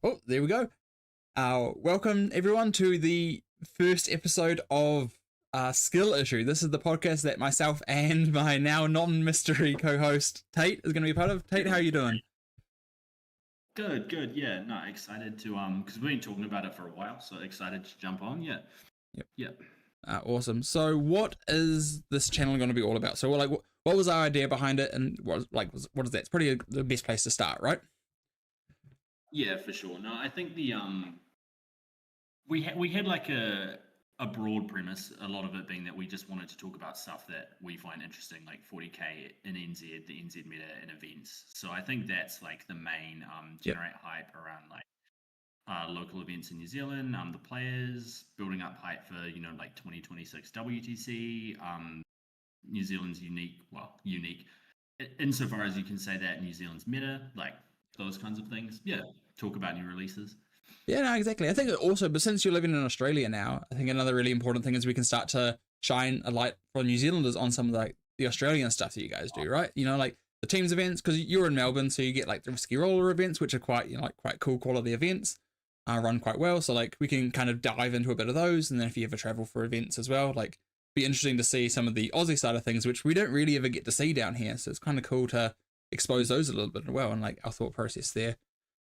Oh, there we go. Welcome everyone to the first episode of Skill Issue. This is the podcast that myself and my now non-mystery co-host Tait is going to be part of. Tait, how are you doing? Good. Yeah, no, excited to because we've been talking about it for a while, so excited to jump on. Yeah. Yep. Awesome. So, what is this channel going to be all about? So, what was our idea behind it, and what is that? It's probably the best place to start, right? Yeah, for sure. No, I think the we had like a broad premise, a lot of it being that we just wanted to talk about stuff that we find interesting, like 40k in NZ, the NZ meta and events. So I think that's like the main generate hype around like local events in New Zealand, the players, building up hype for, like 2026 WTC, New Zealand's unique insofar as you can say that New Zealand's meta, like those kinds of things. Yeah, talk about new releases. Yeah, no, exactly. I think also, but since you're living in Australia now, I think another really important thing is we can start to shine a light for New Zealanders on some of like the Australian stuff that you guys do, right? Like the teams events, because you're in Melbourne, so you get like the Risky Roller events, which are quite, quite cool quality events, run quite well. So like we can kind of dive into a bit of those, and then if you ever travel for events as well, like be interesting to see some of the Aussie side of things, which we don't really ever get to see down here. So it's kind of cool to expose those a little bit as well, and like our thought process there.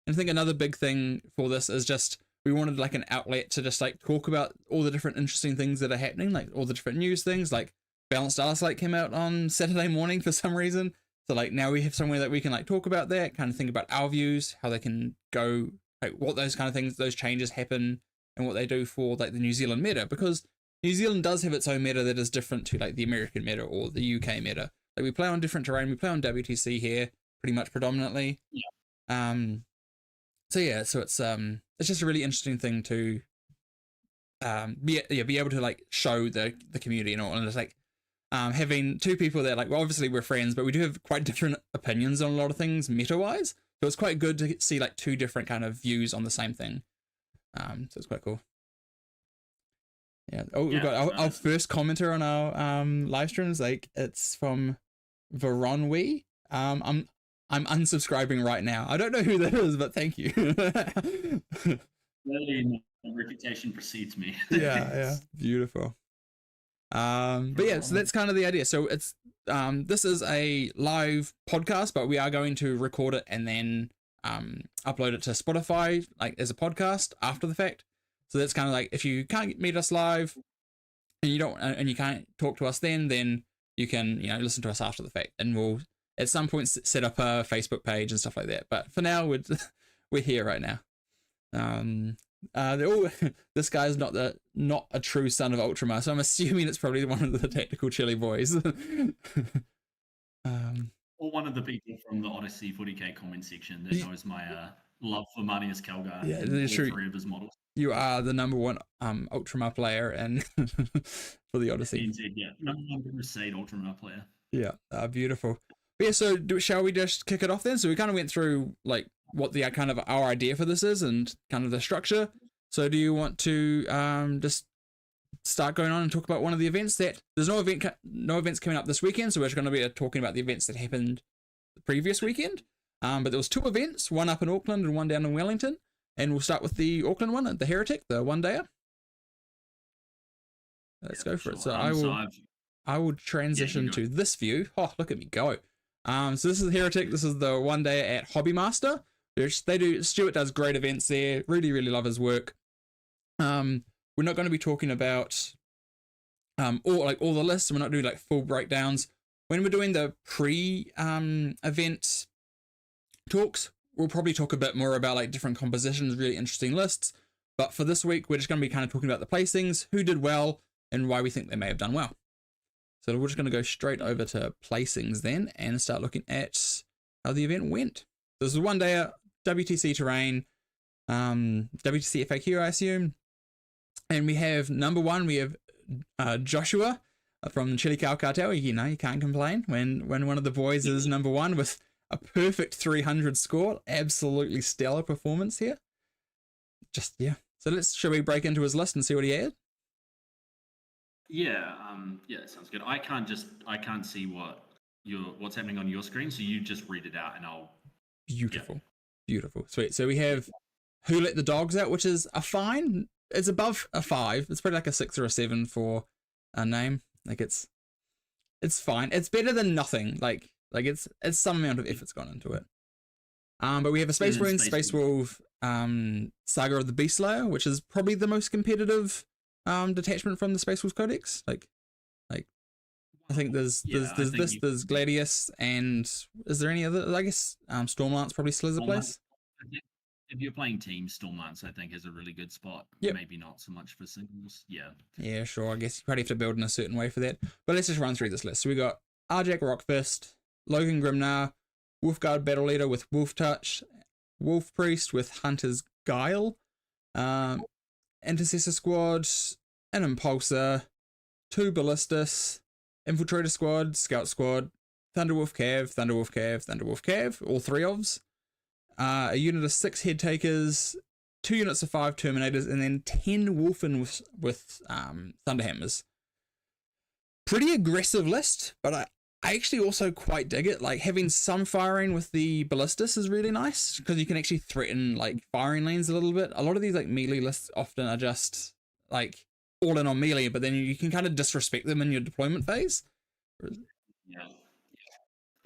And I think another big thing for this is just we wanted like an outlet to just like talk about all the different interesting things that are happening, like all the different news things. Like Balanced Arslate came out on Saturday morning for some reason, so like now we have somewhere that we can like talk about that, kind of think about our views, how they can go, like what those kind of things, those changes happen, and what they do for like the New Zealand meta, because New Zealand does have its own meta that is different to like the American meta or the UK meta. Like we play on different terrain, we play on WTC here pretty much predominantly. Yeah. So it's just a really interesting thing to be able to like show the community and all, and it's like having two people that like, well, obviously we're friends, but we do have quite different opinions on a lot of things meta wise, so it's quite good to see like two different kind of views on the same thing. So it's quite cool. We've got our first commenter on our live streams. Like it's from Veronwe. I'm unsubscribing right now. I don't know who that is, but thank you. Really, reputation precedes me. yeah, beautiful. But yeah, so that's kind of the idea. So it's this is a live podcast, but we are going to record it and then upload it to Spotify like as a podcast after the fact. So that's kind of like if you can't meet us live and you can't talk to us then you can listen to us after the fact, and we'll at some point set up a Facebook page and stuff like that. But for now, we're here right now. This guy's not a true son of Ultramar, so I'm assuming it's probably one of the Tactical Chili boys. Or one of the people from the Odyssey 40k comment section that knows my love for Marnius Kelgar. Yeah, that's true. Three of his models. You are the number one Ultramar player and for the Odyssey. Yeah, number one Crusade Ultramar player. Yeah, beautiful. But yeah, so shall we just kick it off then? So we kind of went through like what the kind of our idea for this is and kind of the structure. So do you want to just start going on and talk about one of the events that there's no events coming up this weekend, so we're just going to be talking about the events that happened the previous weekend. But there was two events, one up in Auckland and one down in Wellington, and we'll start with the Auckland one, the Heretic, the one dayer. Let's go for it. So I will transition to this view. Oh, look at me go. So this is the Heretic. This is the one day at Hobby Master. Stuart does great events there. Really, really love his work. We're not going to be talking about all the lists. We're not doing like full breakdowns. When we're doing the pre-event talks, we'll probably talk a bit more about like different compositions, really interesting lists. But for this week, we're just going to be kind of talking about the placings, who did well, and why we think they may have done well. So we're just going to go straight over to placings then and start looking at how the event went. This is one day WTC terrain, WTC FAQ, I assume. And we have number one, we have Joshua from the Chili Cow Cartel. You can't complain when one of the boys is number one with a perfect 300 score. Absolutely stellar performance here. So shall we break into his list and see what he had? Yeah, that sounds good. I can't see what's happening on your screen, so you just read it out and I'll. Beautiful, Sweet. So we have Who Let the Dogs Out, which is a fine. It's above a 5. It's probably like a 6 or a 7 for a name. Like it's fine. It's better than nothing. Like it's some amount of effort's gone into it. But we have a Space Marine, Space Wolf, Saga of the Beast Slayer, which is probably the most competitive detachment from the Space Wolf Codex. Like I think there's Gladius, and is there any other? I guess Stormlance probably still has a place. If you're playing teams, Stormlance I think is a really good spot. Yep. Maybe not so much for singles. Yeah. Yeah, sure. I guess you probably have to build in a certain way for that. But let's just run through this list. So we got Arjak Rockfist, Logan Grimnar, Wolfguard Battle Leader with Wolf Touch, Wolf Priest with Hunter's Guile, Intercessor Squad, an Impulsor, 2 Ballistas, Infiltrator Squad, Scout Squad, Thunderwolf Cav, Thunderwolf Cav, Thunderwolf Cav, all 3 ofs. A unit of 6 Head Takers, 2 units of 5 Terminators, and then 10 Wolfen with Thunderhammers. Pretty aggressive list, but I actually also quite dig it. Like having some firing with the Ballistas is really nice because you can actually threaten like firing lanes a little bit. A lot of these like melee lists often are just like all in on melee, but then you can kind of disrespect them in your deployment phase. Yeah.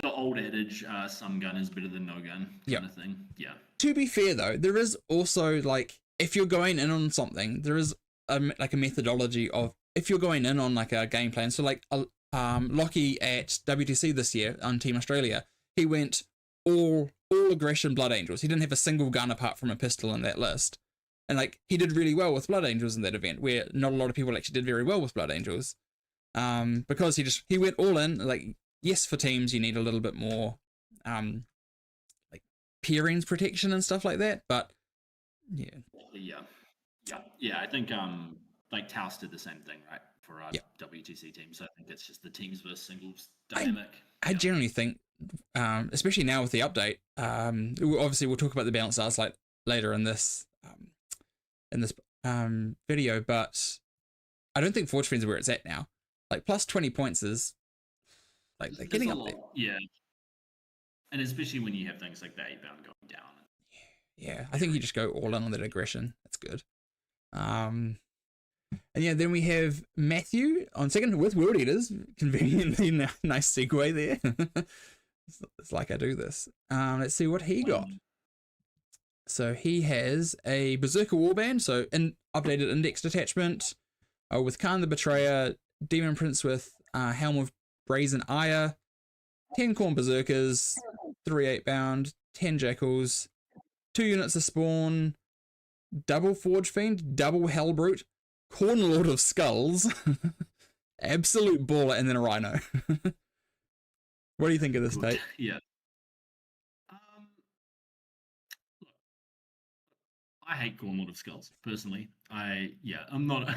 The old adage, some gun is better than no gun kind of thing. Yeah. To be fair though, there is also like if you're going in on something, there is a methodology of if you're going in on like a game plan. So like Lockie at WTC this year on Team Australia, he went all aggression Blood Angels. He didn't have a single gun apart from a pistol in that list. And like he did really well with Blood Angels in that event, where not a lot of people actually did very well with Blood Angels. Because he went all in. Like yes, for teams you need a little bit more like peerings protection and stuff like that, but yeah. I think like Taos did the same thing, right, for our WTC team. So I think it's just the teams versus singles dynamic. I generally think, especially now with the update, obviously we'll talk about the balanced arts like later in this video, but I don't think Forge Fiends are where it's at now. Like plus 20 points is like they're getting up there. Yeah. And especially when you have things like the 8-bound going down. Yeah, I think you just go all in on that aggression. That's good. And yeah, then we have Matthew on second with World Eaters. Conveniently nice segue there. It's like I do this. Let's see what he got. So he has a Berserker Warband, so an updated index detachment with Khan the Betrayer, Demon Prince with Helm of Brazen Ire, 10 Khorne Berserkers, 3 8-bound, 10 Jackals, 2 units of Spawn, double Forge Fiend, double Hellbrute, Khorne Lord of Skulls, absolute baller, and then a Rhino. What do you think of this, Tate? Yeah. I hate Khorne Lord of Skulls, personally. I'm not...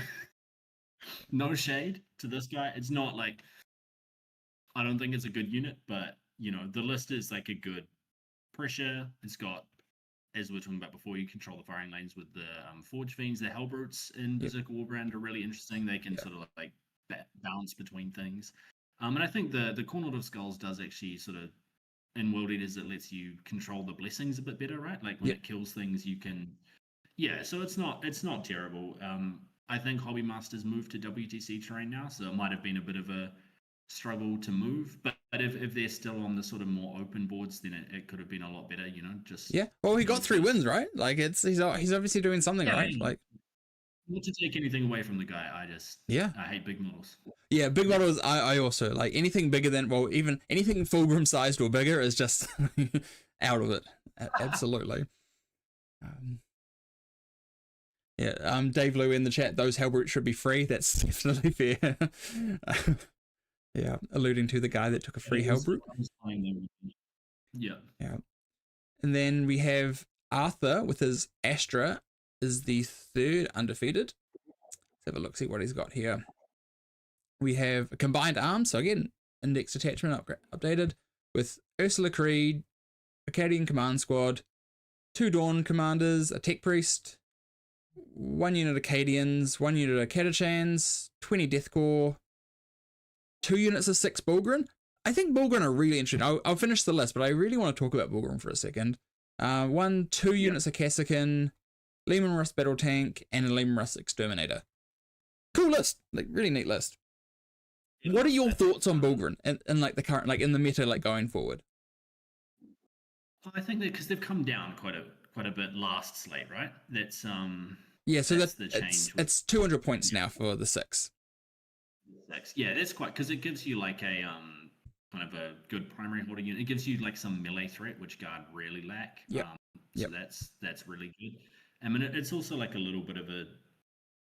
No shade to this guy. It's not like... I don't think it's a good unit, but, you know, the list is like a good pressure. It's got, as we were talking about before, you control the firing lanes with the Forge Fiends. The Hellbrutes in Berserker Warbrand are really interesting. They can sort of like bounce between things. And I think the Khorne Lord of Skulls does actually sort of, in World Eaters, it lets you control the blessings a bit better, right? Like when it kills things, you can... Yeah, so it's not terrible. I think Hobby Masters moved to WTC terrain now, so it might have been a bit of a struggle to move, but if they're still on the sort of more open boards, then it could have been a lot better, you know. Just well, he got 3 wins, right? Like he's obviously doing something right. Like not to take anything away from the guy, I hate big models. Yeah, big models. I also like anything bigger than even anything Fulgrim sized or bigger is just out of it. Absolutely. Dave Lou in the chat. Those Hellbrutes should be free. That's definitely fair. Yeah, alluding to the guy that took a free Hellbrute. Yeah. And then we have Arthur with his Astra is the 3rd undefeated. Let's have a look, see what he's got here. We have a combined arms, so again, index attachment updated with Ursula Creed, Acadian Command Squad, 2 Dawn Commanders, a Tech Priest, 1 unit Acadians, 1 unit of Catachans, 20 Deathcore, 2 units of 6 Bulgrin. I think Bulgrin are really interesting. I'll finish the list, but I really want to talk about Bulgrin for a second. 2 units of Kassakin, Lehman Russ Battle Tank, and a Lehman Russ Exterminator. Cool list, like really neat list. What are your thoughts on Bulgrin and like the current, like in the meta, like going forward? I think that because they've come down quite a bit last slate, right? Yeah, so that's the change. It's 200 points now for the 6. Yeah, that's quite, because it gives you like a kind of a good primary holding unit. It gives you like some melee threat, which guard really lack. Yep. So that's really good. I mean, it's also like a little bit of a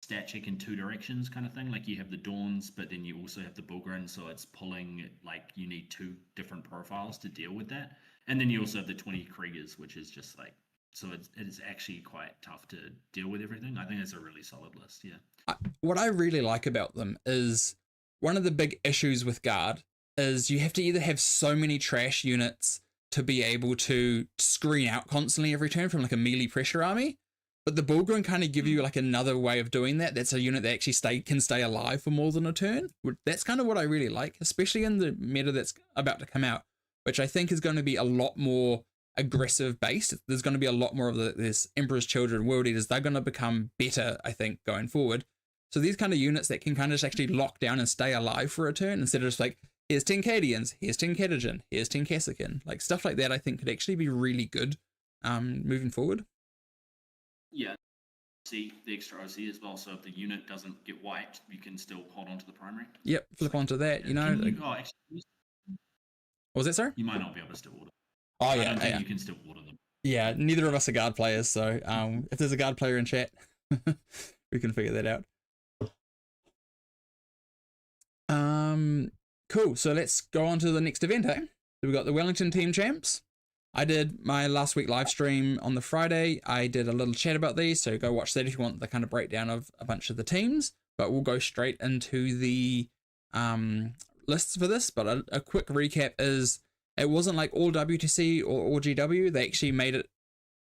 stat check in two directions kind of thing. Like you have the Dawns, but then you also have the Bulgrin, so it's pulling, like you need 2 different profiles to deal with that. And then you also have the 20 Kriegers, which is just like, so it is actually quite tough to deal with everything. I think it's a really solid list, yeah. What I really like about them is one of the big issues with guard is you have to either have so many trash units to be able to screen out constantly every turn from like a melee pressure army. But the Bulgrin kind of give you like another way of doing that. That's a unit that actually can stay alive for more than a turn. That's kind of what I really like, especially in the meta that's about to come out, which I think is going to be a lot more aggressive based. There's going to be a lot more of this Emperor's Children, World Eaters. They're going to become better, I think, going forward. So these kind of units that can kind of just actually lock down and stay alive for a turn instead of just like, here's 10 Cadians, here's 10 Catagen, here's 10 Kassakin. Like stuff like that I think could actually be really good moving forward. Yeah, see the extra OC as well. So if the unit doesn't get wiped, you can still hold on to the primary. Yep, flip onto that. You know. What was that, sir? You might not be able to still order. Oh yeah, I you can still order them. Yeah, neither of us are guard players, so if there's a guard player in chat, we can figure that out. Cool. So let's go on to the next event, eh? So we've got the Wellington Team Champs. I did my last week live stream on the Friday. I did a little chat about these, so go watch that if you want the kind of breakdown of a bunch of the teams. But we'll go straight into the lists for this. But a quick recap is it wasn't like all WTC or GW. They actually made it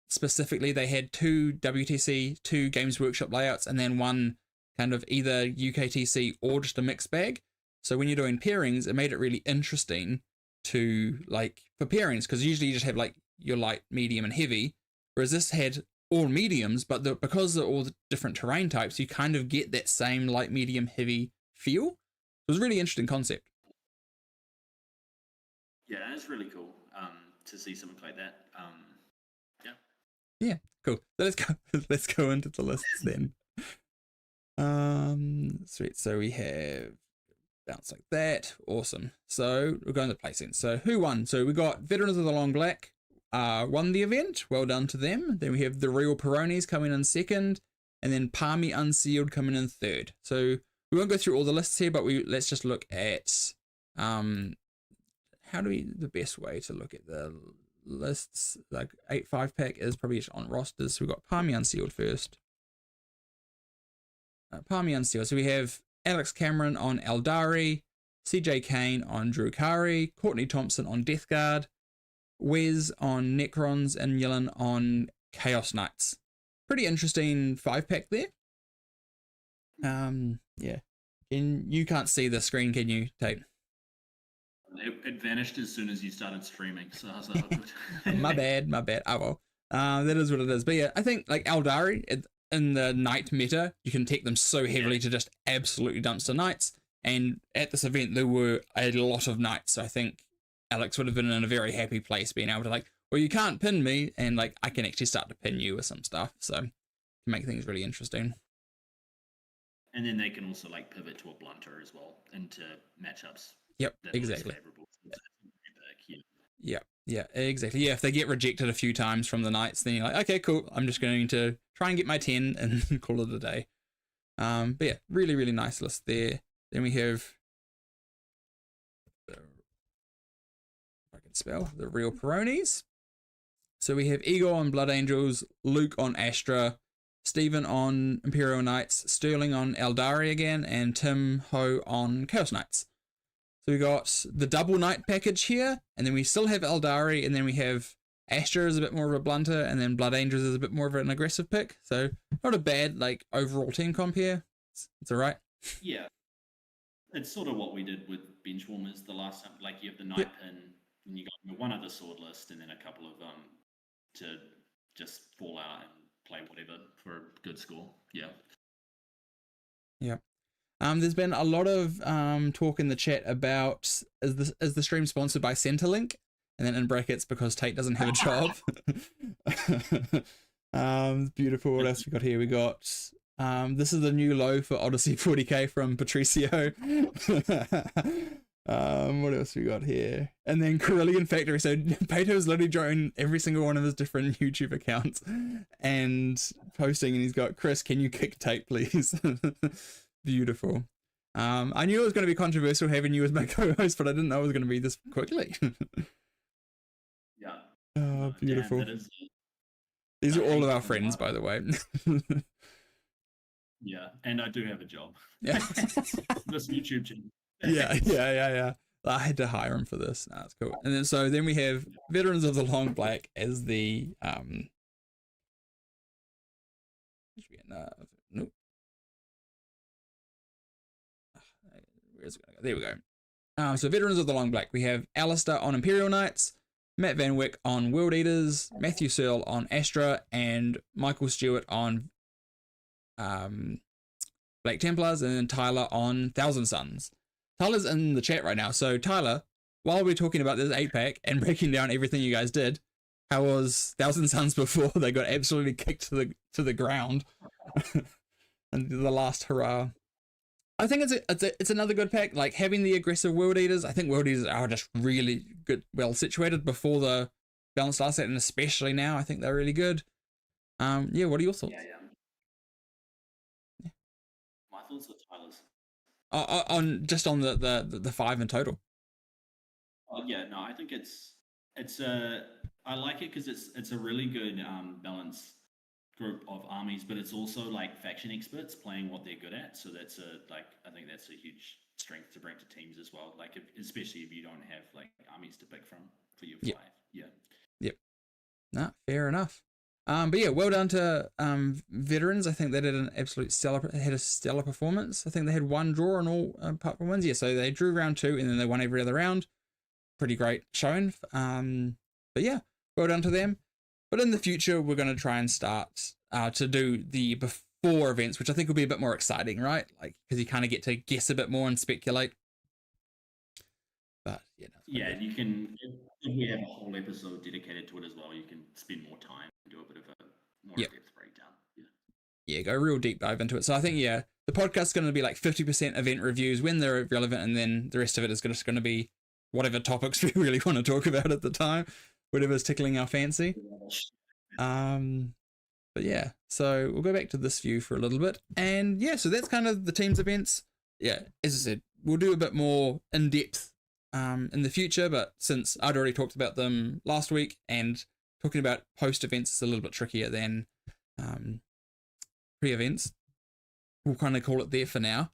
specifically. They had 2 WTC, 2 Games Workshop layouts, and then 1 kind of either UKTC or just a mixed bag. So when you're doing pairings, it made it really interesting to like for pairings, because usually you just have like your light, medium, and heavy, whereas this had all mediums, but because they're all the different terrain types, you kind of get that same light, medium, heavy feel. It was a really interesting concept. Yeah, it's really cool to see something like that. Yeah, cool. So let's go into the lists then. Sweet. So we have bounce like that. Awesome. So we're going to placing. So who won? So we got Veterans of the Long Black won the event. Well done to them. Then we have the Real Peronis coming in second, and then Palmy Unsealed coming in third. So we won't go through all the lists here, but let's just look at the best way to look at the lists. Like 8 5-pack is probably just on rosters. So we've got Palmy Unsealed first. Palmy Unsealed. So we have Alex Cameron on Eldari, CJ Kane on Drukari, Courtney Thompson on Death Guard, Wes on Necrons, and Yellen on Chaos Knights. Pretty interesting 5-pack there. Yeah. You can't see the screen, can you, Tate? It vanished as soon as you started streaming, so I was like, oh, good. my bad. Oh well. That is what it is. But yeah, I think like Eldari, in the Knight meta, you can take them so heavily to just absolutely dumpster Knights. And at this event, there were a lot of Knights. So I think Alex would have been in a very happy place being able to like, well, you can't pin me, and like I can actually start to pin you with some stuff. So to make things really interesting. And then they can also like pivot to a blunter as well into matchups. Yep, exactly. Yeah, exactly. Yeah, if they get rejected a few times from the Knights, then you're like, okay, cool. I'm just going to try and get my 10 and call it a day. But yeah, really, really nice list there. Then we have, if I can spell, the Real Peronis. So we have Igor on Blood Angels, Luke on Astra, Stephen on Imperial Knights, Sterling on Eldari again, and Tim Ho on Chaos Knights. So we got the double Knight package here, and then we still have Eldari, and then we have Astra is a bit more of a blunter, and then Blood Angels is a bit more of an aggressive pick. So not a bad like overall team comp here. It's all right. Yeah, it's sort of what we did with Benchwarmers the last time. Like you have the Knight pin, and you got one other sword list, and then a couple of to just fall out and play whatever for a good score. Yeah. Yeah. There's been a lot of talk in the chat about is the stream sponsored by Centrelink, and then in brackets because Tait doesn't have a job. Beautiful. What else we got here? We got this is the new low for Odyssey 40k from Patricio. What else we got here? And then Carillion Factory. So Pato's literally drawing every single one of his different YouTube accounts and posting, and he's got, Chris, can you kick Tait, please? Beautiful. I knew it was going to be controversial having you as my co-host, but I didn't know it was going to be this quickly. Yeah. Oh, beautiful. Damn, These are all of our friends, by the way. Yeah, and I do have a job. Yeah. This YouTube channel. Yeah. I had to hire him for this. No, that's cool. And then we have Veterans of the Long Black as the nope. Where's it gonna go? There we go. So Veterans of the Long Black, we have Alistair on Imperial Knights, Matt Van Wyck on World Eaters, Matthew Searle on Astra, and Michael Stewart on Black Templars, and then Tyler on Thousand Suns. Tyler's in the chat right now. So Tyler, while we're talking about this 8-pack and breaking down everything you guys did, how was Thousand Suns before they got absolutely kicked to the ground? And the last hurrah. I think it's another good pack. Like having the aggressive World Eaters, I think World Eaters are just really good, well situated before the balanced last set, and especially now, I think they're really good. Yeah, what are your thoughts? Yeah. My thoughts are Tyler's. On the 5 in total. Yeah, no, I think it's I like it because it's a really good balanced group of armies, but it's also like faction experts playing what they're good at. So that's I think that's a huge strength to bring to teams as well. Like especially if you don't have like armies to pick from for your 5. Yeah. Yep. No, fair enough. But yeah, well done to Veterans. I think they did an absolute stellar performance. I think they had one draw and all apart from wins. Yeah, so they drew round 2 and then they won every other round. Pretty great showing. But yeah, well done to them. But in the future, we're going to try and start to do the before events, which I think will be a bit more exciting, right? Like because you kind of get to guess a bit more and speculate. But yeah, yeah, you can. If we have a whole episode dedicated to it as well, you can spend more time and do a bit of a more in-depth breakdown. Yeah, go real deep dive into it. So I think the podcast is going to be like 50% event reviews when they're relevant, and then the rest of it is just going to be whatever topics we really want to talk about at the time, whatever's tickling our fancy. But yeah, so we'll go back to this view for a little bit, and yeah, so that's kind of the team's events. Yeah, as I said, we'll do a bit more in depth in the future, but since I'd already talked about them last week, and talking about post events is a little bit trickier than pre-events, we'll kind of call it there for now.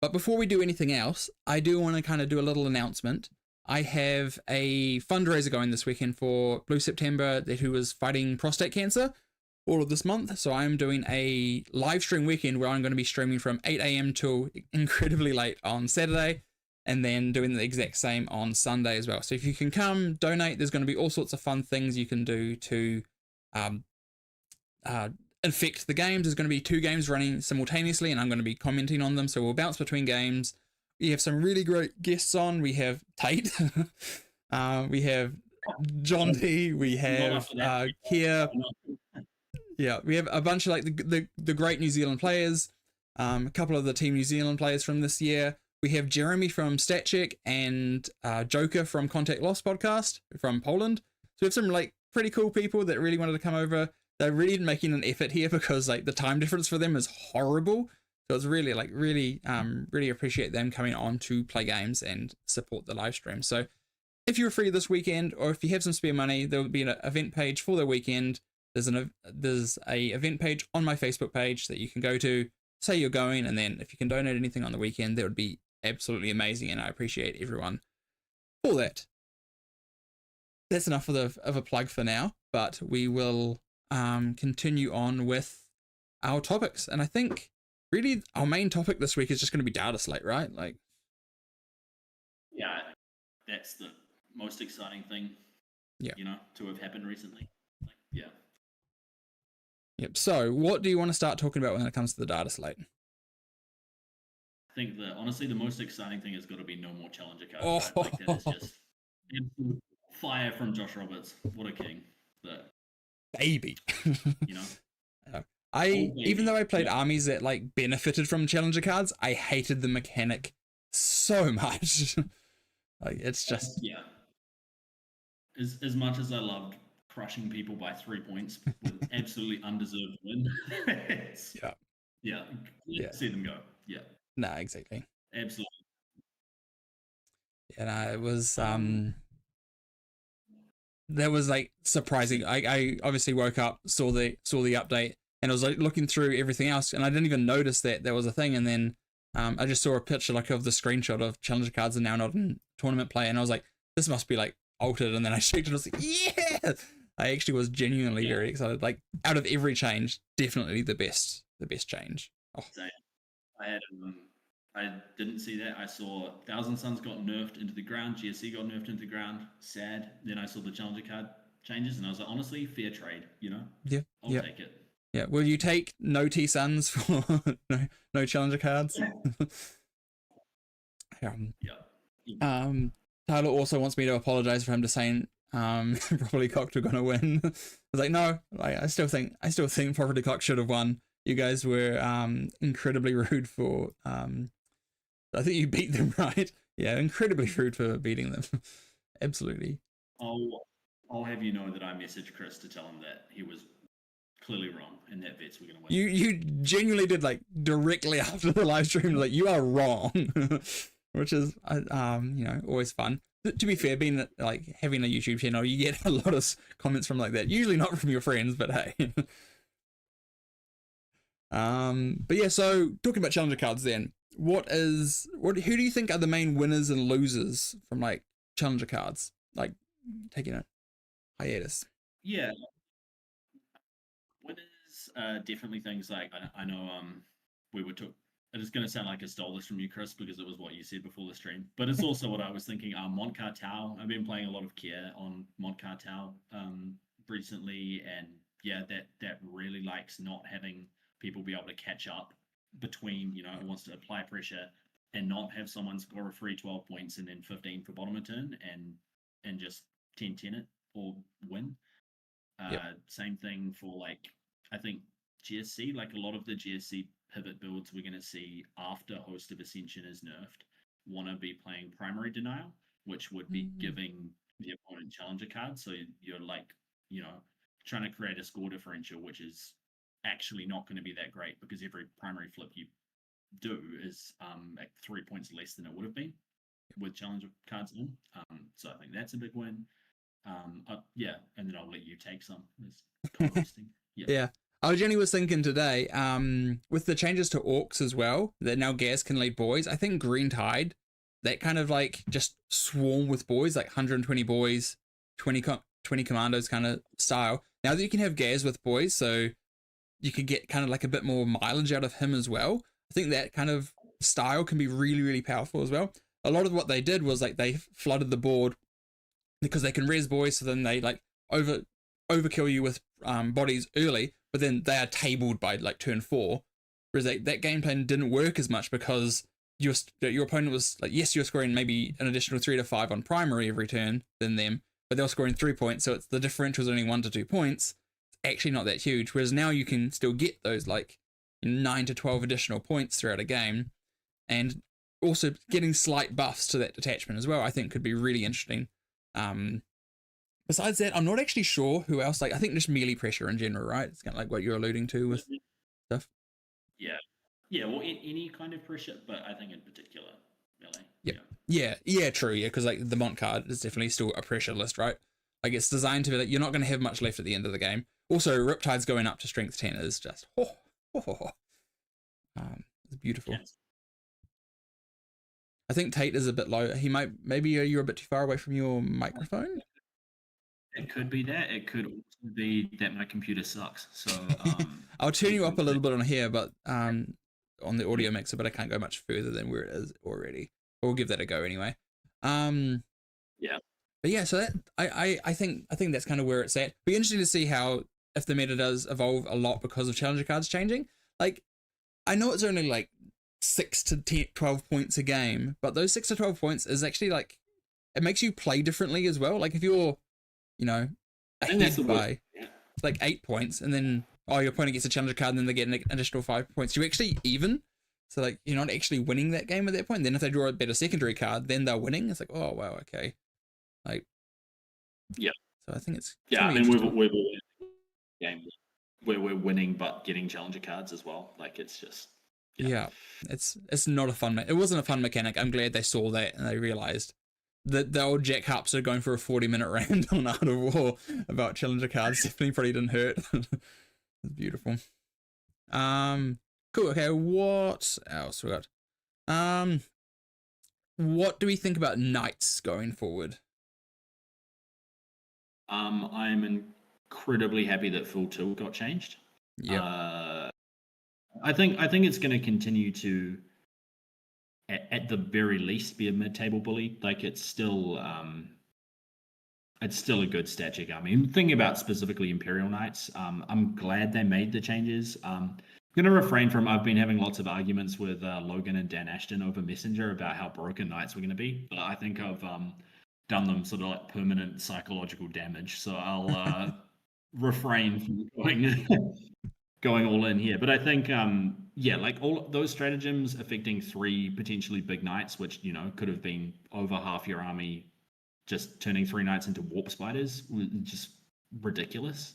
But before we do anything else, I do want to kind of do a little announcement. I have a fundraiser going this weekend for Blue September, who is fighting prostate cancer all of this month. So I'm doing a live stream weekend where I'm going to be streaming from 8 a.m. till incredibly late on Saturday, and then doing the exact same on Sunday as well. So if you can come, donate. There's going to be all sorts of fun things you can do to infect the games. There's going to be 2 games running simultaneously, and I'm going to be commenting on them. So we'll bounce between games. We have some really great guests on. We have Tait. We have John D. We have Kia. Yeah, we have a bunch of like the great New Zealand players. A couple of the Team New Zealand players from this year. We have Jeremy from StatCheck and Joker from Contact Lost podcast from Poland. So we have some like pretty cool people that really wanted to come over. They're really making an effort here because like the time difference for them is horrible. So it's really really appreciate them coming on to play games and support the live stream. So if you're free this weekend, or if you have some spare money, there will be an event page for the weekend. There's a event page on my Facebook page that you can go to, say you're going, and then if you can donate anything on the weekend, that would be absolutely amazing, and I appreciate everyone for that. That's enough of a plug for now, but we will continue on with our topics, and I think really our main topic this week is just going to be Data Slate, right? Like, yeah, that's the most exciting thing, to have happened recently. Yeah. Yep. So what do you want to start talking about when it comes to the data slate? I think that honestly, the most exciting thing has got to be no more challenger cards. Oh, Right? Like that is just absolute fire from Josh Roberts. What a king! That baby. you know. Even though I played Yeah. armies that like benefited from challenger cards, I hated the mechanic so much. Like it's just Yeah. As much as I loved crushing people by 3 points with absolutely undeserved win, yeah, yeah, yeah. see them go. Yeah, Nah, exactly. absolutely. And it was Um, that was like surprising. I obviously woke up, saw the update, and I was like looking through everything else, and I didn't even notice that there was a thing. And then I just saw a picture like of the screenshot of challenger cards are now not in tournament play, and I was like, this must be like altered. And then I checked, and I was like, yeah. I actually was genuinely very excited. Like out of every change, definitely the best change. Oh. I had I didn't see that. I saw Thousand Suns got nerfed into the ground, GSC got nerfed into the ground. Sad. Then I saw the challenger card changes, and I was like, honestly, fair trade. You know, Yeah, I'll take it. Yeah, will you take no T Suns for no challenger cards? Yeah. Tyler also wants me to apologize for him to saying Properly Cocked were gonna win. I was like, no, I still think Properly Cocked should have won. You guys were incredibly rude for I think you beat them, right? Yeah, incredibly rude for beating them. Absolutely. I'll have you know that I messaged Chris to tell him that he was clearly wrong and that Vets were going to win. You genuinely did, like, directly after the live stream, like, you are wrong. Which is always fun. To be fair, being like having a YouTube channel, you get a lot of comments from like that. Usually not from your friends, but hey. But yeah, so talking about challenger cards then, who do you think are the main winners and losers from like challenger cards? Like taking a hiatus. Yeah. Winners, definitely things like I know we were took. It is going to sound like I stole this from you, Chris, because it was what you said before the stream. But it's also what I was thinking. Mont Cartel. I've been playing a lot of Care on Mont Cartel recently, and yeah, that really likes not having people be able to catch up between. It wants to apply pressure and not have someone score a free 12 points and then 15 for bottom of turn and just 10-10 it or win. Same thing for like I think GSC, like a lot of the GSC pivot builds we're going to see after Host of Ascension is nerfed want to be playing primary denial, which would be giving the opponent challenger cards. So you're like, trying to create a score differential, which is actually not going to be that great because every primary flip you do is at 3 points less than it would have been with challenger cards in. So I think that's a big win. And then I'll let you take some. Yeah. Jenny was thinking today, with the changes to orcs as well, that now Gaz can lead boys. I think Green Tide, that kind of like just swarm with boys, like 120 boys, 20 commandos kind of style. Now that you can have Gaz with boys, so you could get kind of like a bit more mileage out of him as well. I think that kind of style can be really, really powerful as well. A lot of what they did was like they flooded the board because they can res boys, so then they like overkill you with bodies early, but then they are tabled by like turn 4. Whereas that game plan didn't work as much because your opponent was like, yes, you're scoring maybe an additional 3 to 5 on primary every turn than them, but they're scoring 3 points, so it's the differential is only 1 to 2 points. It's actually not that huge. Whereas now you can still get those like 9 to 12 additional points throughout a game, and also getting slight buffs to that detachment as well. I think could be really interesting. Besides that, I'm not actually sure who else. Like, I think just melee pressure in general, right? It's kind of like what you're alluding to with stuff. Yeah. Well, any kind of pressure, but I think in particular, melee. Yep. Yeah. True. Yeah, because like the Mont card is definitely still a pressure list, right? Like it's designed to be like you're not going to have much left at the end of the game. Also, Riptide's going up to strength 10 is just it's beautiful. Yes. I think Tait is a bit low. Maybe you're a bit too far away from your microphone. It could be that. It could also be that my computer sucks. So I'll turn you up a little bit on here, but on the audio mixer, but I can't go much further than where it is already. We'll give that a go anyway. Yeah. But yeah, so that I think that's kind of where it's at. Be interesting to see how if the meta does evolve a lot because of challenger cards changing. Like, I know it's only like 6 to 10, 12 points a game, but those 6 to 12 points is actually like, it makes you play differently as well. Like if you're, you know, I think that's the ahead word. by Yeah. like 8 points, and then your opponent gets a challenger card, and then they get an additional 5 points. You're actually even. So like you're not actually winning that game at that point. Then if they draw a better secondary card, then they're winning. It's like, oh wow, okay. Like, Yeah. so I think it's Yeah, I gonna be mean, interesting. we're game where we're winning but getting challenger cards as well. Like it's just Yeah, it's not a fun. It wasn't a fun mechanic. I'm glad they saw that and they realized that the old Jack Harps are going for a 40-minute rant on Art of War about challenger cards. Definitely probably didn't hurt. It's beautiful. Cool. Okay, what else we got? What do we think about knights going forward? I'm incredibly happy that full tilt got changed. Yeah. I think it's going to continue to, at the very least, be a mid-table bully. Like it's still a good stat check. I mean, thinking about specifically Imperial Knights, I'm glad they made the changes. I'm going to refrain from. I've been having lots of arguments with Logan and Dan Ashton over Messenger about how broken Knights were going to be, but I think I've done them sort of like permanent psychological damage. So I'll refrain from going all in here. But I think, yeah, like all those stratagems affecting 3 potentially big knights, which could have been over half your army, just turning 3 knights into warp spiders was just ridiculous.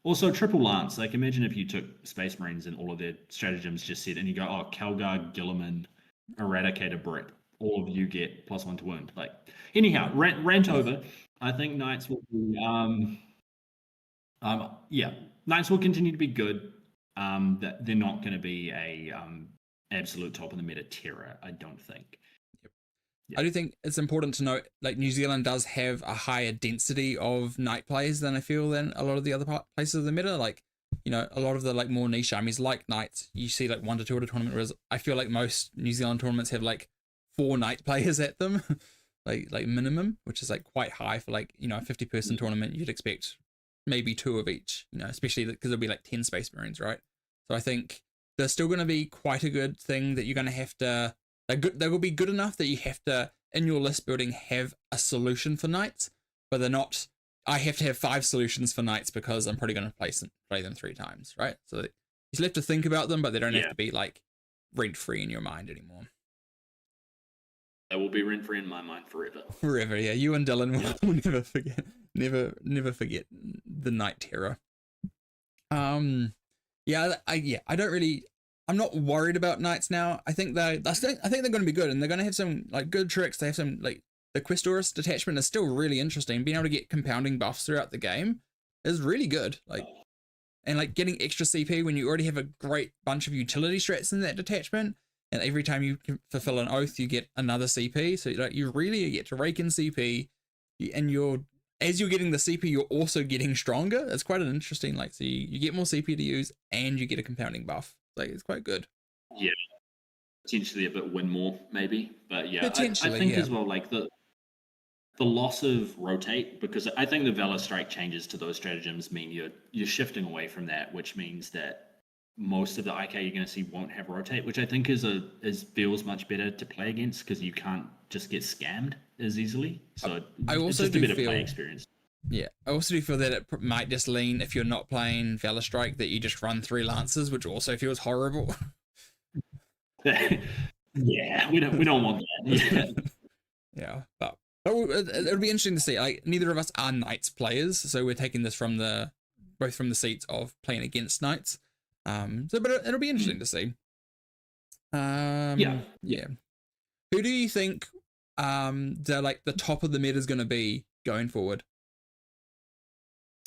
Also triple lance. Like imagine if you took Space Marines and all of their stratagems just said, and you go, oh, Calgar, Gilliman, Eradicator, Brick. All of you get +1 to wound. Like anyhow, rant over. I think knights will be yeah, knights will continue to be good. That they're not going to be a absolute top of the meta terror. I don't think. I do think it's important to note, like New Zealand does have a higher density of knight players than I feel than a lot of the other places of the meta. Like, a lot of the like more niche armies like knights, you see like 1 to 2 at a tournament, whereas I feel like most New Zealand tournaments have like 4 knight players at them, like minimum, which is like quite high for like a 50-person tournament. You'd expect maybe 2 of each, especially because there'll be like 10 Space Marines, right? So I think there's still going to be quite a good thing that you're going to have to. They will be good enough that you have to, in your list building, have a solution for knights, but they're not. I have to have 5 solutions for knights because I'm probably going to play them 3 times, right? So you still have to think about them, but they don't have to be like rent free in your mind anymore. They will be rent free in my mind forever. Forever, yeah. You and Dylan will never forget, never forget the night terror. Yeah, I don't really. I'm not worried about knights now. I think they're going to be good, and they're going to have some like good tricks. They have some like the Questoris detachment is still really interesting. Being able to get compounding buffs throughout the game is really good. Like, and like getting extra CP when you already have a great bunch of utility strats in that detachment, and every time you fulfill an oath, you get another CP. So like you really get to rake in CP, and as you're getting the CP, you're also getting stronger. It's quite an interesting so you get more CP to use, and you get a compounding buff. Like it's quite good. Yeah, potentially a bit win more maybe, but yeah, Potentially, I think as well like the loss of rotate, because I think the Valor Strike changes to those stratagems mean you're shifting away from that, which means that most of the IK you're going to see won't have rotate, which I think feels much better to play against because you can't just get scammed as easily. So it's just a better play experience. Yeah, I also do feel that it might just lean, if you're not playing Valor Strike, that you just run 3 Lancers, which also feels horrible. Yeah, we don't want that. Yeah, but it'll be interesting to see. Like neither of us are Knights players, so we're taking this both from the seats of playing against Knights. But it'll be interesting to see. Yeah. Who do you think the top of the meta is going to be going forward?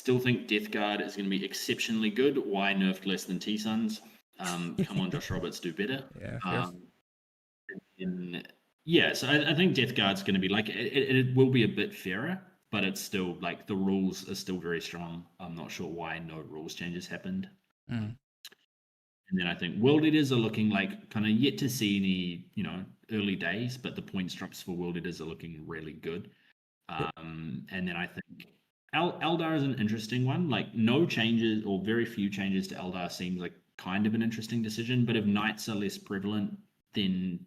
Still think Death Guard is going to be exceptionally good. Why nerfed less than T-Suns? Come on, Josh Roberts, do better. Yeah. So I think Death Guard's going to be like it will be a bit fairer, but it's still like the rules are still very strong. I'm not sure why no rules changes happened. And then I think World Eaters are looking like kind of yet to see any early days, but the points drops for World Eaters are looking really good. And then I think Eldar is an interesting one. Like no changes or very few changes to Eldar seems like kind of an interesting decision. But if knights are less prevalent, then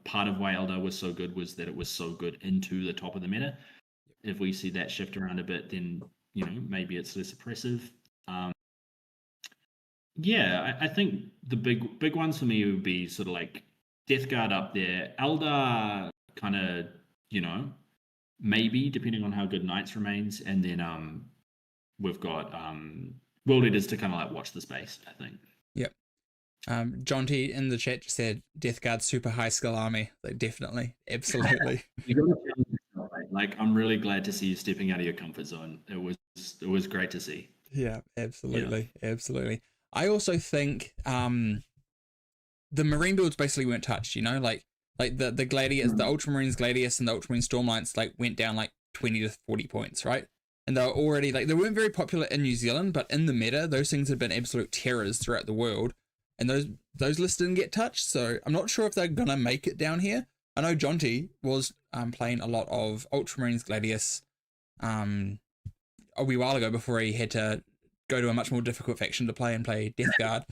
part of why Eldar was so good was that it was so good into the top of the meta. If we see that shift around a bit, then maybe it's less oppressive. Yeah, I think the big ones for me would be sort of like Death Guard up there, Eldar kind of maybe depending on how good Knights remains, and then we've got World Eaters to kind of like watch the space, I think. Yep. John T in the chat just said Death Guard super high skill army. Like definitely, absolutely. Like I'm really glad to see you stepping out of your comfort zone. It was great to see. Yeah, absolutely, absolutely. I also think the Marine builds basically weren't touched. Like the Gladius, the Ultramarines Gladius and the Ultramarine Stormlights like went down like 20 to 40 points, right? And they were already like they weren't very popular in New Zealand, but in the meta, those things had been absolute terrors throughout the world. And those lists didn't get touched, so I'm not sure if they're gonna make it down here. I know Jonty was playing a lot of Ultramarines Gladius a wee while ago before he had to go to a much more difficult faction to play and play Death Guard.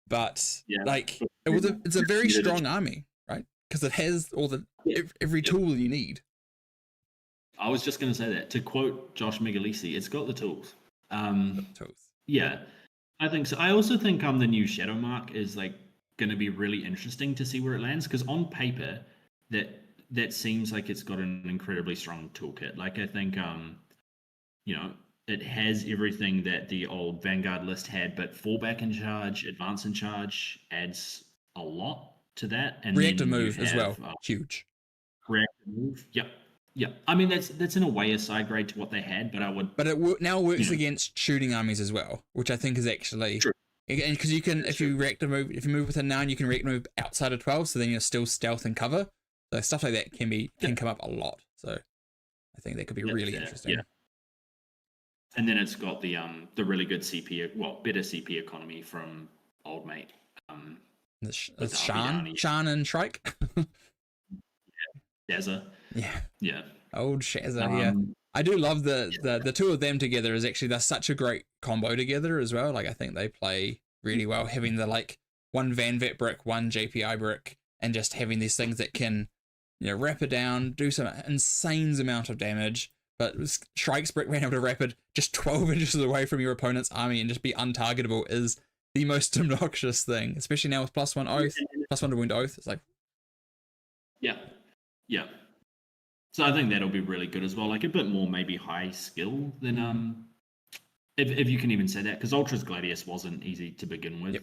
But like it's a very strong army, right? Because it has all the every tool you need. I was just going to say that. To quote Josh Migalisi, it's got the tools. Yeah, I think so. I also think the new Shadow Mark is like going to be really interesting to see where it lands, because on paper that seems like it's got an incredibly strong toolkit. Like I think it has everything that the old Vanguard list had, but fallback in charge, advance in charge adds a lot to that. And reactive move as well, huge. Reactive move, yep. Yeah, I mean that's in a way a side grade to what they had, but it now works against shooting armies as well, which I think is actually true. Because you can, if you move within 9, you can reactive move outside of 12, so then you're still stealth and cover. So stuff like that can come up a lot. So I think that could be really interesting. Yeah. And then it's got the really good CP, better CP economy from old mate. Shan and Shrike. Shazza. Yeah. Old Shazza. Yeah. I do love the two of them together. Is actually they're such a great combo together as well. Like I think they play really well, having the like one Van Vet brick, one JPI brick, and just having these things that can wrap it down, do some insane amount of damage. But Shrike's brick being able to rapid just 12 inches away from your opponent's army and just be untargetable is the most obnoxious thing, especially now with +1 oath, +1 to wound oath. It's like, yeah. So I think that'll be really good as well. Like a bit more maybe high skill than if you can even say that, because Ultra's Gladius wasn't easy to begin with.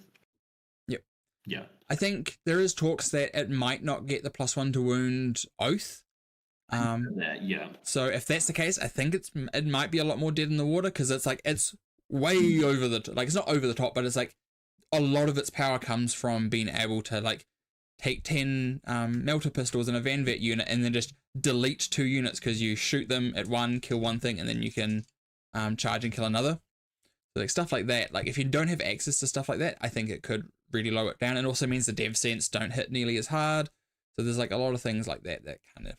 Yep. Yeah. I think there is talks that it might not get the +1 to wound oath. So if that's the case, I think it might be a lot more dead in the water, because it's like it's way over the like it's not over the top, but it's like a lot of its power comes from being able to like take 10 melter pistols in a Van Vet unit and then just delete 2 units because you shoot them at one, kill one thing, and then you can charge and kill another. So like stuff like that. Like if you don't have access to stuff like that, I think it could really lower it down. It also means the dev sense don't hit nearly as hard. So there's like a lot of things like that kind of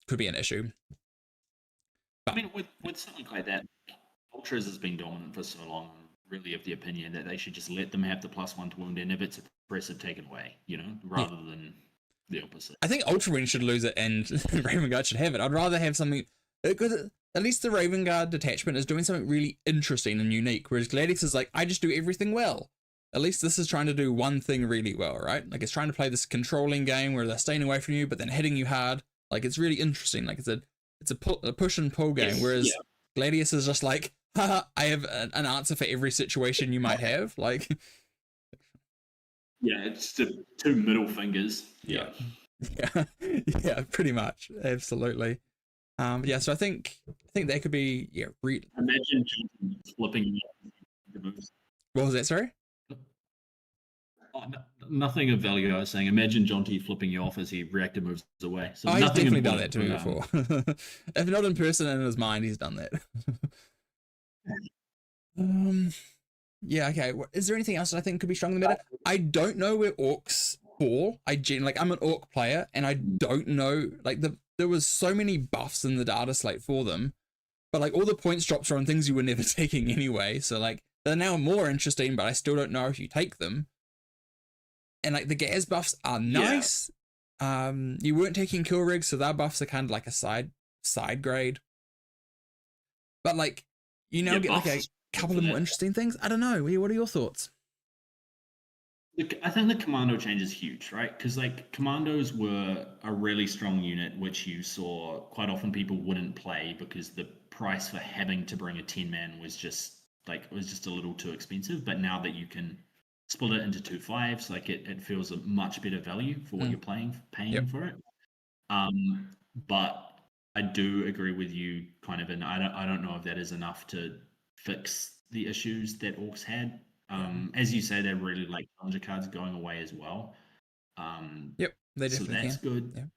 could be an issue. But, I mean, with something like that, Ultras has been dominant for so long. Really, of the opinion that they should just let them have the +1 to wound, and if it's oppressive, taken away. Rather than the opposite. I think Ultramarine should lose it, and Raven Guard should have it. I'd rather have something, because at least the Raven Guard detachment is doing something really interesting and unique, whereas Gladius is like, I just do everything well. At least this is trying to do one thing really well, right? Like it's trying to play this controlling game where they're staying away from you, but then hitting you hard. Like it's really interesting. Like it's a push and pull game, whereas Gladius is just like, haha, I have an answer for every situation you might have. Like, it's the 2 middle fingers. Yeah, pretty much, absolutely. So I think that could be Imagine flipping the moves. What was that? Sorry. Nothing of value. I was saying, imagine Jonty flipping you off as he reactive moves away. So he's definitely done that to me before. If not in person, in his mind, he's done that. Okay. Is there anything else that I think could be strong in the meta? I don't know where orcs fall. I'm an orc player, and I don't know. Like there was so many buffs in the data slate for them, but like all the points drops are on things you were never taking anyway. So like they're now more interesting, but I still don't know if you take them. And like the gas buffs are nice. You weren't taking kill rigs, so their buffs are kind of like a side grade. But like you now get like a couple of more interesting things. I don't know. What are your thoughts? I think the commando change is huge, right? Because like commandos were a really strong unit, which you saw quite often people wouldn't play because the price for having to bring a 10-man was just a little too expensive. But now that you can split it into 2 5s, like it feels a much better value for what you're paying for it. But I do agree with you kind of, and I don't know if that is enough to fix the issues that orcs had. As you say, they're really like challenger cards going away as well. They definitely so that's can. good.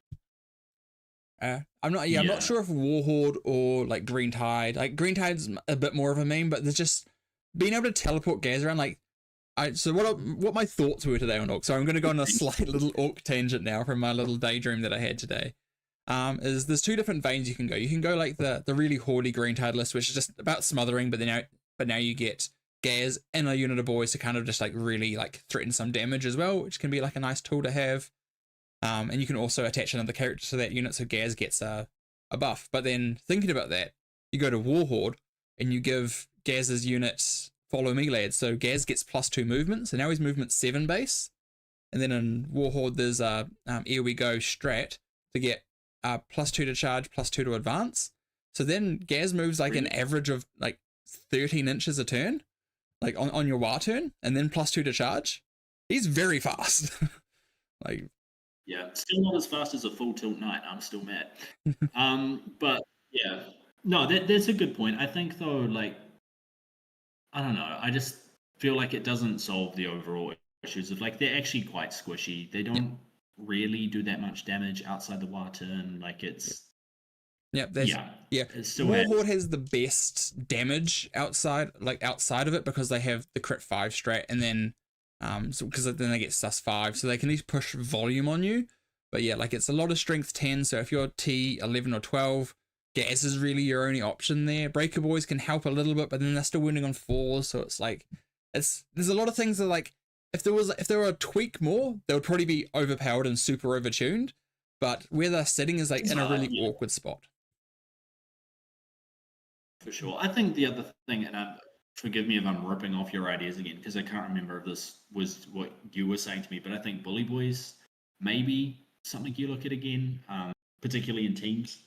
I'm not sure if Warhorde or like Green Tide. Like Green Tide's a bit more of a meme, but there's just being able to teleport Gaz around. Like, what my thoughts were today on Orc. So I'm going to go on a slight little Orc tangent now from my little daydream that I had today. Is there's 2 different veins you can go. You can go like the really hordy Green Tide list, which is just about smothering, but now you get Gaz and a unit of boys to kind of just like really like threaten some damage as well, which can be like a nice tool to have. And you can also attach another character to that unit, so Gaz gets a buff. But then thinking about that, you go to Warhorde and you give Gaz's units follow me lads. So Gaz gets +2 movement, so now he's movement 7 base. And then in Warhorde there's a here we go strat to get +2 to charge, +2 to advance. So then Gaz moves like an average of like 13 inches a turn, like on your war turn, and then +2 to charge. He's very fast. Like, yeah, still not as fast as a full tilt knight. I'm still mad. But yeah, no, that's a good point. I think though, like, I don't know. I just feel like it doesn't solve the overall issues of like they're actually quite squishy. They don't really do that much damage outside the war turn. Like it's Warhorde has the best damage outside of it because they have the crit 5 strat, and then because then they get sus 5, so they can at least push volume on you. But yeah, like it's a lot of strength 10, so if you're T 11 or 12, Gas is really your only option there. Breaker Boys can help a little bit, but then they're still winning on 4s, so it's like there's a lot of things that like if there were a tweak more, they would probably be overpowered and super overtuned. But where they're sitting is like in a really awkward spot. For sure. I think the other thing, and forgive me if I'm ripping off your ideas again, because I can't remember if this was what you were saying to me, but I think Bully Boys maybe something you look at again, particularly in teams.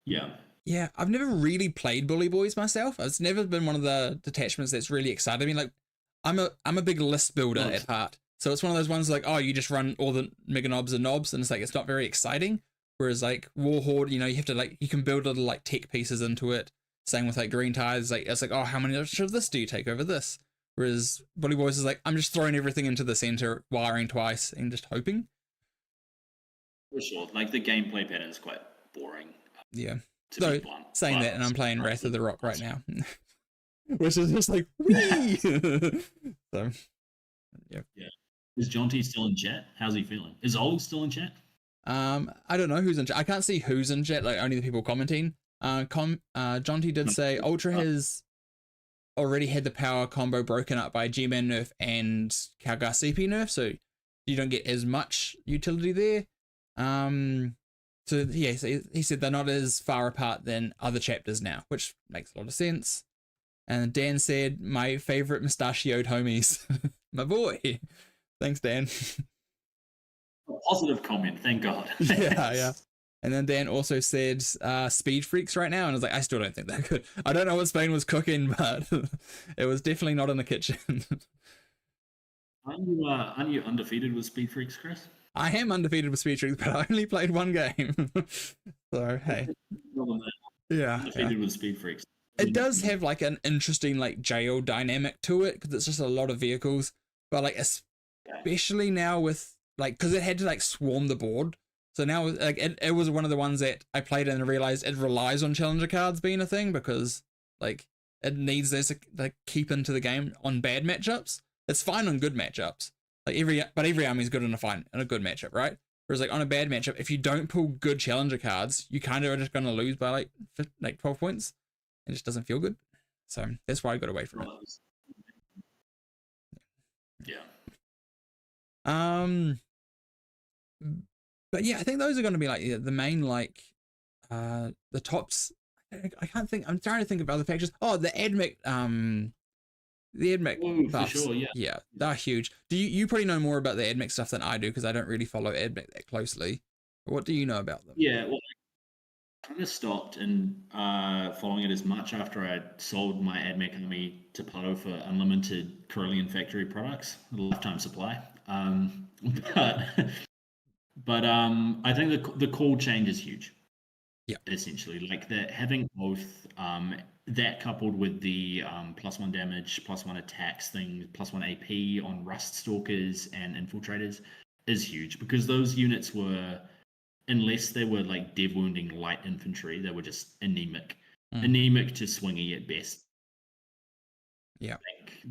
Yeah, I've never really played Bully Boys myself. It's never been one of the detachments that's really excited me. Like, I'm a big list builder at heart, so it's one of those ones like, oh, you just run all the mega knobs and knobs, and it's like it's not very exciting. Whereas like Warhorde, you have to like you can build little like tech pieces into it. Same with like Green Tides, like it's like, oh, how many of this do you take over this? Whereas Bully Boys is like, I'm just throwing everything into the center, wiring twice, and just hoping. For sure, like the gameplay pattern is quite boring. Yeah. So saying that, and I'm playing Wrath of the Rock right now, which is just like, whee! So, yeah. Is Jonty still in chat? How's he feeling? Is Old still in chat? I don't know who's in chat. I can't see who's in chat. Like only the people commenting. Jonty did say Ultra has already had the power combo broken up by G-Man nerf and Calgar CP nerf, so you don't get as much utility there. So yeah, so he said they're not as far apart than other chapters now, which makes a lot of sense. And Dan said, my favorite mustachioed homies. My boy. Thanks, Dan. A positive comment, thank God. Yeah. And then Dan also said Speed Freaks right now, and I was like, I still don't think they're good. I don't know what Spain was cooking, but it was definitely not in the kitchen. Aren't you undefeated with Speed Freaks, Chris? I am undefeated with Speed Freaks, but I only played one game. So hey. Yeah. Undefeated with Speed Freaks. It does have like an interesting like jail dynamic to it, because it's just a lot of vehicles. But like especially now with like, because it had to like swarm the board. So now like it was one of the ones that I played and realized it relies on challenger cards being a thing, because like it needs this to like keep into the game on bad matchups. It's fine on good matchups. Like every army is good in a good matchup, right? Whereas like on a bad matchup, if you don't pull good challenger cards, you kind of are just going to lose by like 12 points. It just doesn't feel good. So that's why I got away from it. Yeah. But yeah, I think those are going to be like the main, like the tops. I can't think. I'm trying to think of other factions. Oh, the admech buffs. For sure, Yeah, they're huge. Do you probably know more about the admech stuff than I do, because I don't really follow admech that closely. What do you know about them? Yeah, well, I kind of stopped and following it as much after I sold my admech army to Pato for unlimited Carillion factory products, a lifetime supply. But I think the call change is huge. Yeah. Essentially, like that having both that coupled with the +1 damage, +1 attacks thing, +1 AP on Rust Stalkers and Infiltrators is huge, because those units were, unless they were like dev wounding light infantry, they were just anemic to swingy at best. Yeah,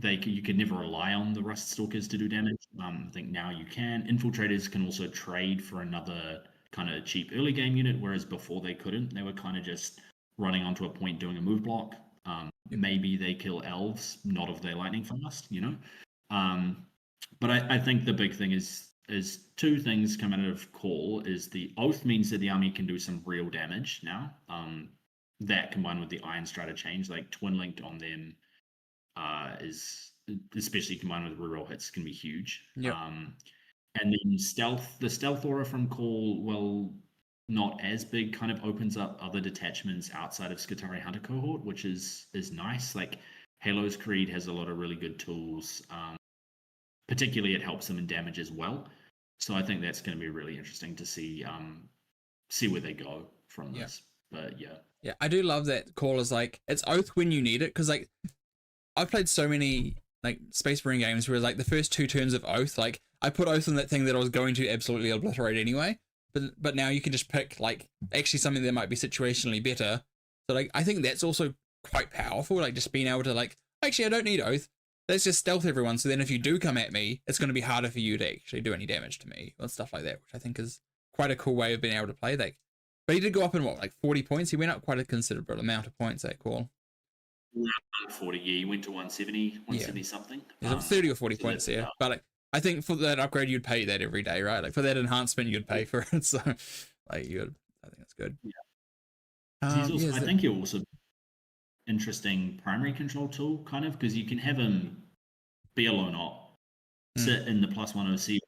you could never rely on the Rust Stalkers to do damage. I think now you can. Infiltrators can also trade for another kind of cheap early game unit, whereas before they couldn't. They were kind of just running onto a point doing a move block. Maybe they kill elves, not if they're lightning fast, you know. But I think the big thing is two things come out of call. Is the oath means that the army can do some real damage now. That combined with the Iron Strider change, like twin linked on them, is especially combined with reroll hits, can be huge. Yep. And then the stealth aura from call, well, not as big, kind of opens up other detachments outside of Skitarii Hunter cohort, which is nice. Like Halo's Creed has a lot of really good tools. Particularly, it helps them in damage as well. So I think that's going to be really interesting to see where they go from this. But yeah, I do love that call is like it's oath when you need it, because like I've played so many like Space Marine games where like the first 2 turns of oath, like I put oath on that thing that I was going to absolutely obliterate anyway. But now you can just pick like actually something that might be situationally better. So like I think that's also quite powerful. Like just being able to like, actually I don't need oath. Let's just stealth everyone. So then if you do come at me, it's going to be harder for you to actually do any damage to me or stuff like that, which I think is quite a cool way of being able to play that. But he did go up in what, like 40 points? He went up quite a considerable amount of points, that call. 140, yeah, he went to 170 something. There's 30 or 40 points there. But like, I think for that upgrade, you'd pay that every day, right? Like for that enhancement, you'd pay for it. So like I think that's good. Yeah. I think he'll also interesting primary control tool, kind of, because you can have him be a lone op, sit in the +1 OC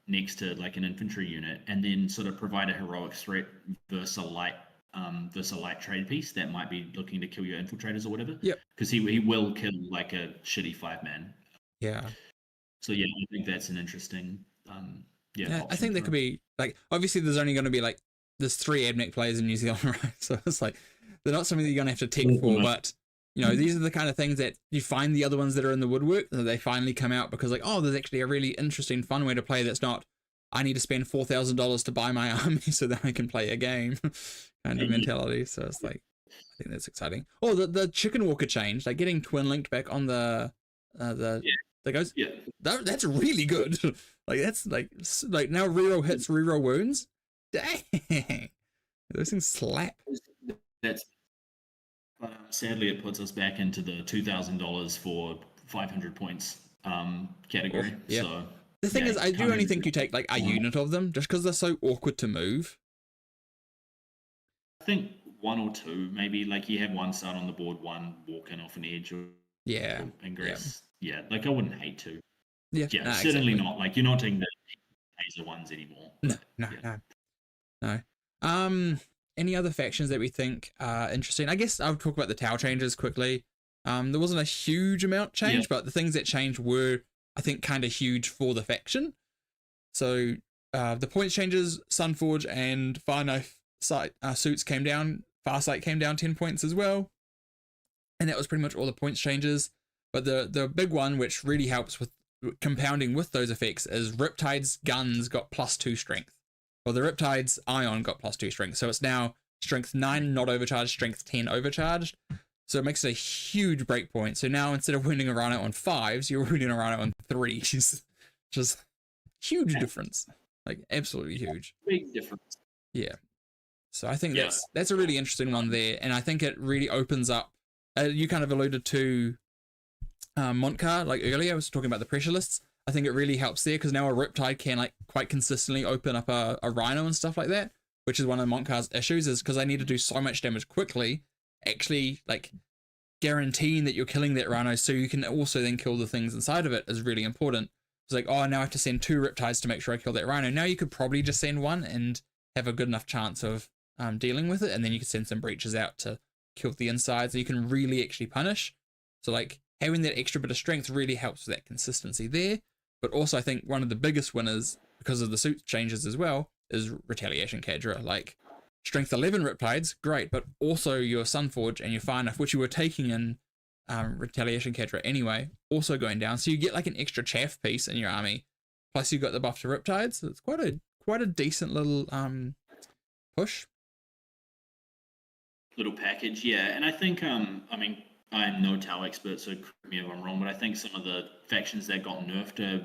next to like an infantry unit, and then sort of provide a heroic threat versus a light trade piece that might be looking to kill your infiltrators or whatever. Yep. Because he will kill like a shitty 5-man. Yeah. So yeah, I think that's an interesting I think there could be like, obviously there's only going to be like there's 3 admech players in New Zealand, right? So it's like they're not something that you're going to have to tick for, but you know, these are the kind of things that you find the other ones that are in the woodwork, that they finally come out because like, oh, there's actually a really interesting, fun way to play that's not, I need to spend $4,000 to buy my army so that I can play a game kind of mentality. So it's like, I think that's exciting. Oh, the Chicken Walker change, like getting twin linked back on that goes, that's really good. Like that's like now reroll hits, reroll wounds. Dang, those things slap. That's sadly it puts us back into the $2,000 for 500 points category. So the thing is, I do only think you take like a unit of them just because they're so awkward to move. I think 1 or 2, maybe. Like you have 1 start on the board, 1 walking off an edge, or ingress. Yeah, like I wouldn't hate to. Yeah, certainly not. Like you're not taking the taser ones anymore. No. Any other factions that we think are interesting? I guess I'll talk about the Tau changes quickly. There wasn't a huge amount changed, but the things that changed were, I think, kind of huge for the faction. So the points changes, Sunforge and Fire Knife suits came down. Farsight came down 10 points as well. And that was pretty much all the points changes. But the big one, which really helps with compounding with those effects, is Riptide's guns got +2 strength. Well, the Riptide's Ion got +2 strength. So it's now strength 9 not overcharged, strength 10 overcharged. So it makes it a huge breakpoint. So now instead of wounding a rhino on 5s, you're wounding a rhino on 3s. Just huge difference. Like absolutely huge. Big difference. Yeah. So I think that's a really interesting one there. And I think it really opens up You kind of alluded to Montcar, like earlier, I was talking about the pressure lists. I think it really helps there because now a Riptide can like quite consistently open up a Rhino and stuff like that, which is one of Montcar's issues, is because they need to do so much damage quickly, actually like guaranteeing that you're killing that Rhino so you can also then kill the things inside of it is really important. It's like, oh, now I have to send 2 Riptides to make sure I kill that Rhino. Now you could probably just send 1 and have a good enough chance of dealing with it, and then you could send some breaches out to kill the insides, so you can really actually punish. So like having that extra bit of strength really helps with that consistency there. But also I think one of the biggest winners, because of the suit changes as well, is Retaliation Cadra. Like strength 11 Riptides, great, but also your Sunforge and your Fire Knife, which you were taking in Retaliation Cadra anyway, also going down. So you get like an extra chaff piece in your army, plus you got the buff to Riptides. So it's quite a decent little push. Little package, yeah. And I think I mean, I'm no Tau expert, so correct me if I'm wrong, but I think some of the factions that got nerfed are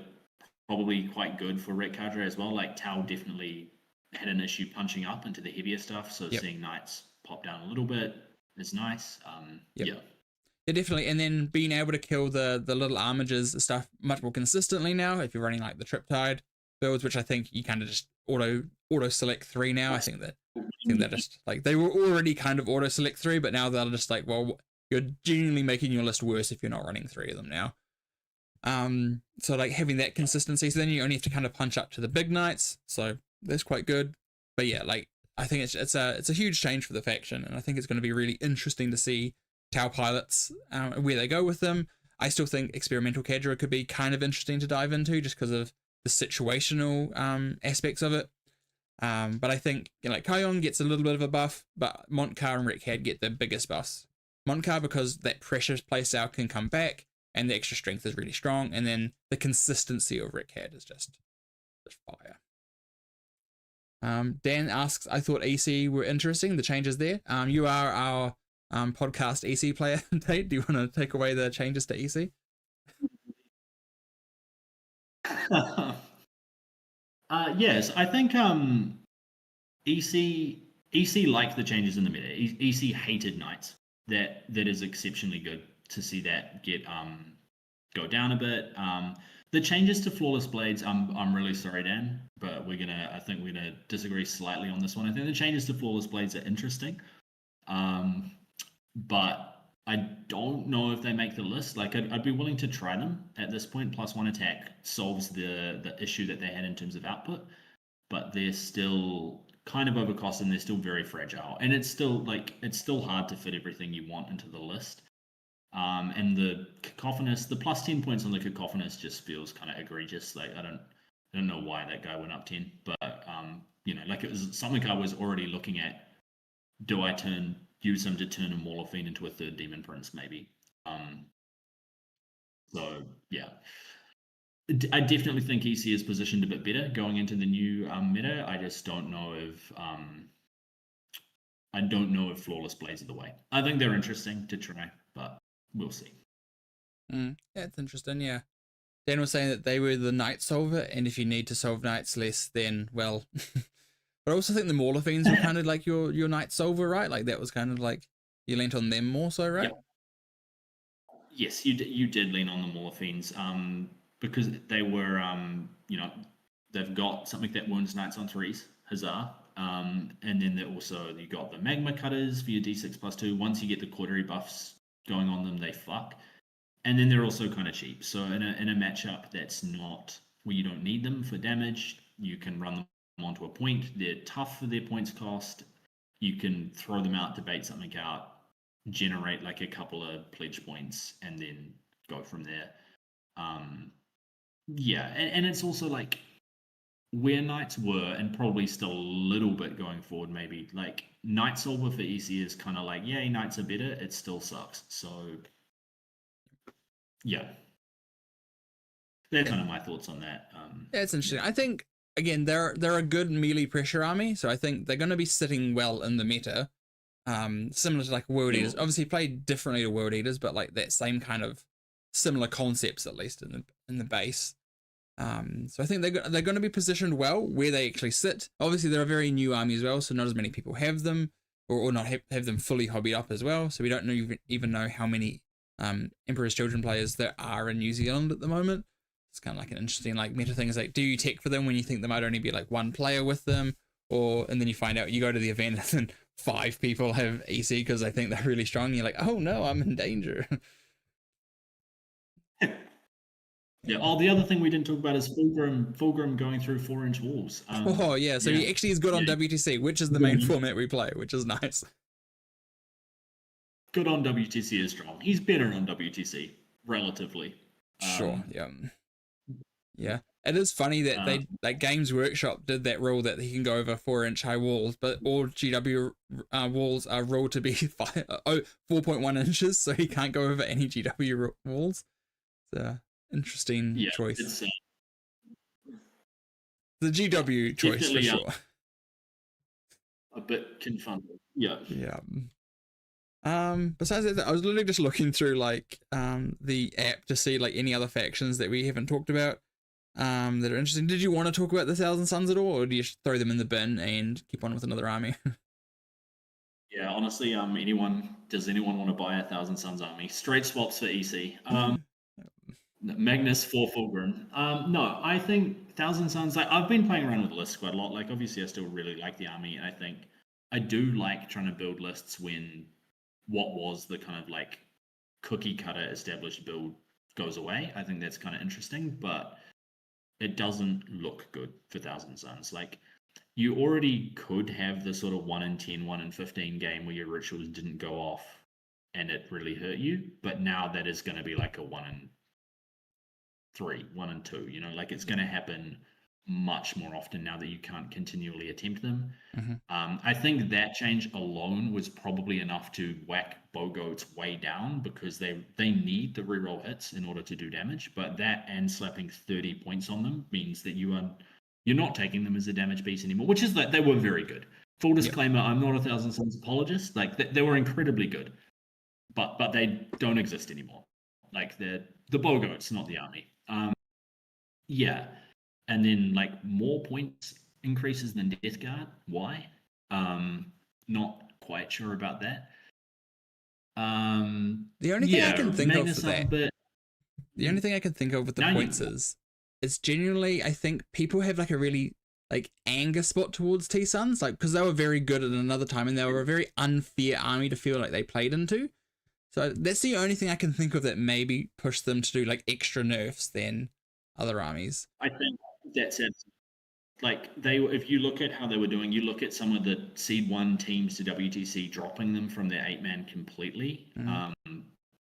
probably quite good for Ret Cadre as well. Like Tau definitely had an issue punching up into the heavier stuff, so seeing Knights pop down a little bit is nice. Yeah, definitely. And then being able to kill the little armages stuff much more consistently now, if you're running like the Triptide builds, which I think you kind of just auto select 3 now. I think they're just like, they were already kind of auto select 3, but now they're just like, well, you're genuinely making your list worse if you're not running 3 of them now. So like having that consistency, so then you only have to kind of punch up to the big Knights, so that's quite good. But yeah, like I think it's a huge change for the faction, and I think it's going to be really interesting to see Tau pilots where they go with them. I still think Experimental Cadra could be kind of interesting to dive into just because of the situational aspects of it. But I think, you know, like Kion gets a little bit of a buff, but Montcar and Retcad get the biggest buffs. Montcar because that pressure playstyle can come back and the extra strength is really strong, and then the consistency of Retcad is just fire. Dan asks, I thought EC were interesting, the changes there. You are our podcast EC player, Tate. Do you want to take away the changes to EC? Yes, I think EC liked the changes in the meta. EC hated Knights. That is exceptionally good to see that get go down a bit. The changes to Flawless Blades, I'm really sorry, Dan, but I think we're gonna disagree slightly on this one. I think the changes to Flawless Blades are interesting, but I don't know if they make the list. Like I'd be willing to try them at this point. +1 attack solves the issue that they had in terms of output, but they're still kind of overcost and they're still very fragile. And it's still hard to fit everything you want into the list. And the Cacophonous, the +10 points on the Cacophonous just feels kind of egregious. Like I don't know why that guy went up 10, but like it was something I was already looking at. Do I use him to turn a Mauler Fiend into a 3rd Demon Prince, maybe? So yeah. I definitely think EC is positioned a bit better going into the new meta. I just don't know if Flawless Blades are the way. I think they're interesting to try, but we'll see. Yeah, it's interesting. Yeah, Dan was saying that they were the Knight solver, and if you need to solve Knights less, then well. But I also think the Mauler Fiends were kind of like your Knight solver, right? Like that was kind of like you leant on them more so, right? Yep. Yes, you did lean on the Mauler Fiends. Because they were, they've got something that wounds Knights on 3s, huzzah. And then you got the Magma Cutters for your D6 +2. Once you get the quarterly buffs going on them, they fuck. And then they're also kind of cheap. So in a matchup that's not where you don't need them for damage, you can run them onto a point. They're tough for their points cost. You can throw them out to bait something out, generate like a couple of pledge points, and then go from there. Yeah, and it's also like where Knights were, and probably still a little bit going forward, maybe like Knight Solver for EC is kind of like, yay, Knights are better, it still sucks. So yeah, they're kind of my thoughts on that. Yeah, it's interesting. I think again they're a good melee pressure army, so I think they're going to be sitting well in the meta. Similar to like World Eaters, obviously played differently to World Eaters, but like that same kind of similar concepts at least in the base. So I think they're going to be positioned well where they actually sit. Obviously they're a very new army as well, so not as many people have them. or not have them fully hobbied up as well. So we don't even know how many Emperor's Children players there are in New Zealand at the moment. It's kind of like an interesting like meta thing. Is like, do you tech for them when you think there might only be like one player with them, and then you find out you go to the event and then 5 people have EC because they think they're really strong. And you're like, oh no, I'm in danger. Yeah. Oh, the other thing we didn't talk about is Fulgrim going through 4-inch walls. Oh yeah, so he actually is good on WTC, which is the main format we play, which is nice. Good on WTC is strong. He's better on WTC relatively. Sure. Yeah. It is funny that they like Games Workshop did that rule that he can go over 4-inch high walls, but all GW walls are ruled to be 4.1 inches, so he can't go over any GW walls. So interesting choice. It's, the GW choice for sure. A bit confounded. Yeah. Besides that, I was literally just looking through like the app to see like any other factions that we haven't talked about that are interesting. Did you want to talk about the Thousand Suns at all, or do you just throw them in the bin and keep on with another army? Yeah, honestly, does anyone want to buy a Thousand Suns army? Straight swaps for EC. Magnus for Fulgrim. No, I think Thousand Suns, like I've been playing around with lists quite a lot. Like obviously I still really like the army. I think I do like trying to build lists when what was the kind of like cookie cutter established build goes away. I think that's kind of interesting, but it doesn't look good for Thousand Suns. Like you already could have the sort of 1 in 10, 1 in 15 game where your rituals didn't go off and it really hurt you, but now that is going to be like a 1 in 3, 1 in 2, you know, like it's going to happen much more often now that you can't continually attempt them. I think that change alone was probably enough to whack Bogoats way down because they need the reroll hits in order to do damage, but that and slapping 30 points on them means that you're not taking them as a damage piece anymore, which is that they were very good. Full disclaimer, I'm not a Thousand Suns apologist. Like they were incredibly good, but they don't exist anymore. Like they're the Bogoats, not the army. Yeah. And then like more points increases than Death Guard. Why? Not quite sure about that. The only thing I can think of for that, the only thing I can think of with the points is it's genuinely, I think people have like a really like anger spot towards T-Suns, like because they were very good at another time and they were a very unfair army to feel like they played into. So that's the only thing I can think of that maybe pushed them to do like extra nerfs than other armies. I think that's it. Like if you look at how they were doing, you look at some of the Seed 1 teams to WTC dropping them from their 8-man completely.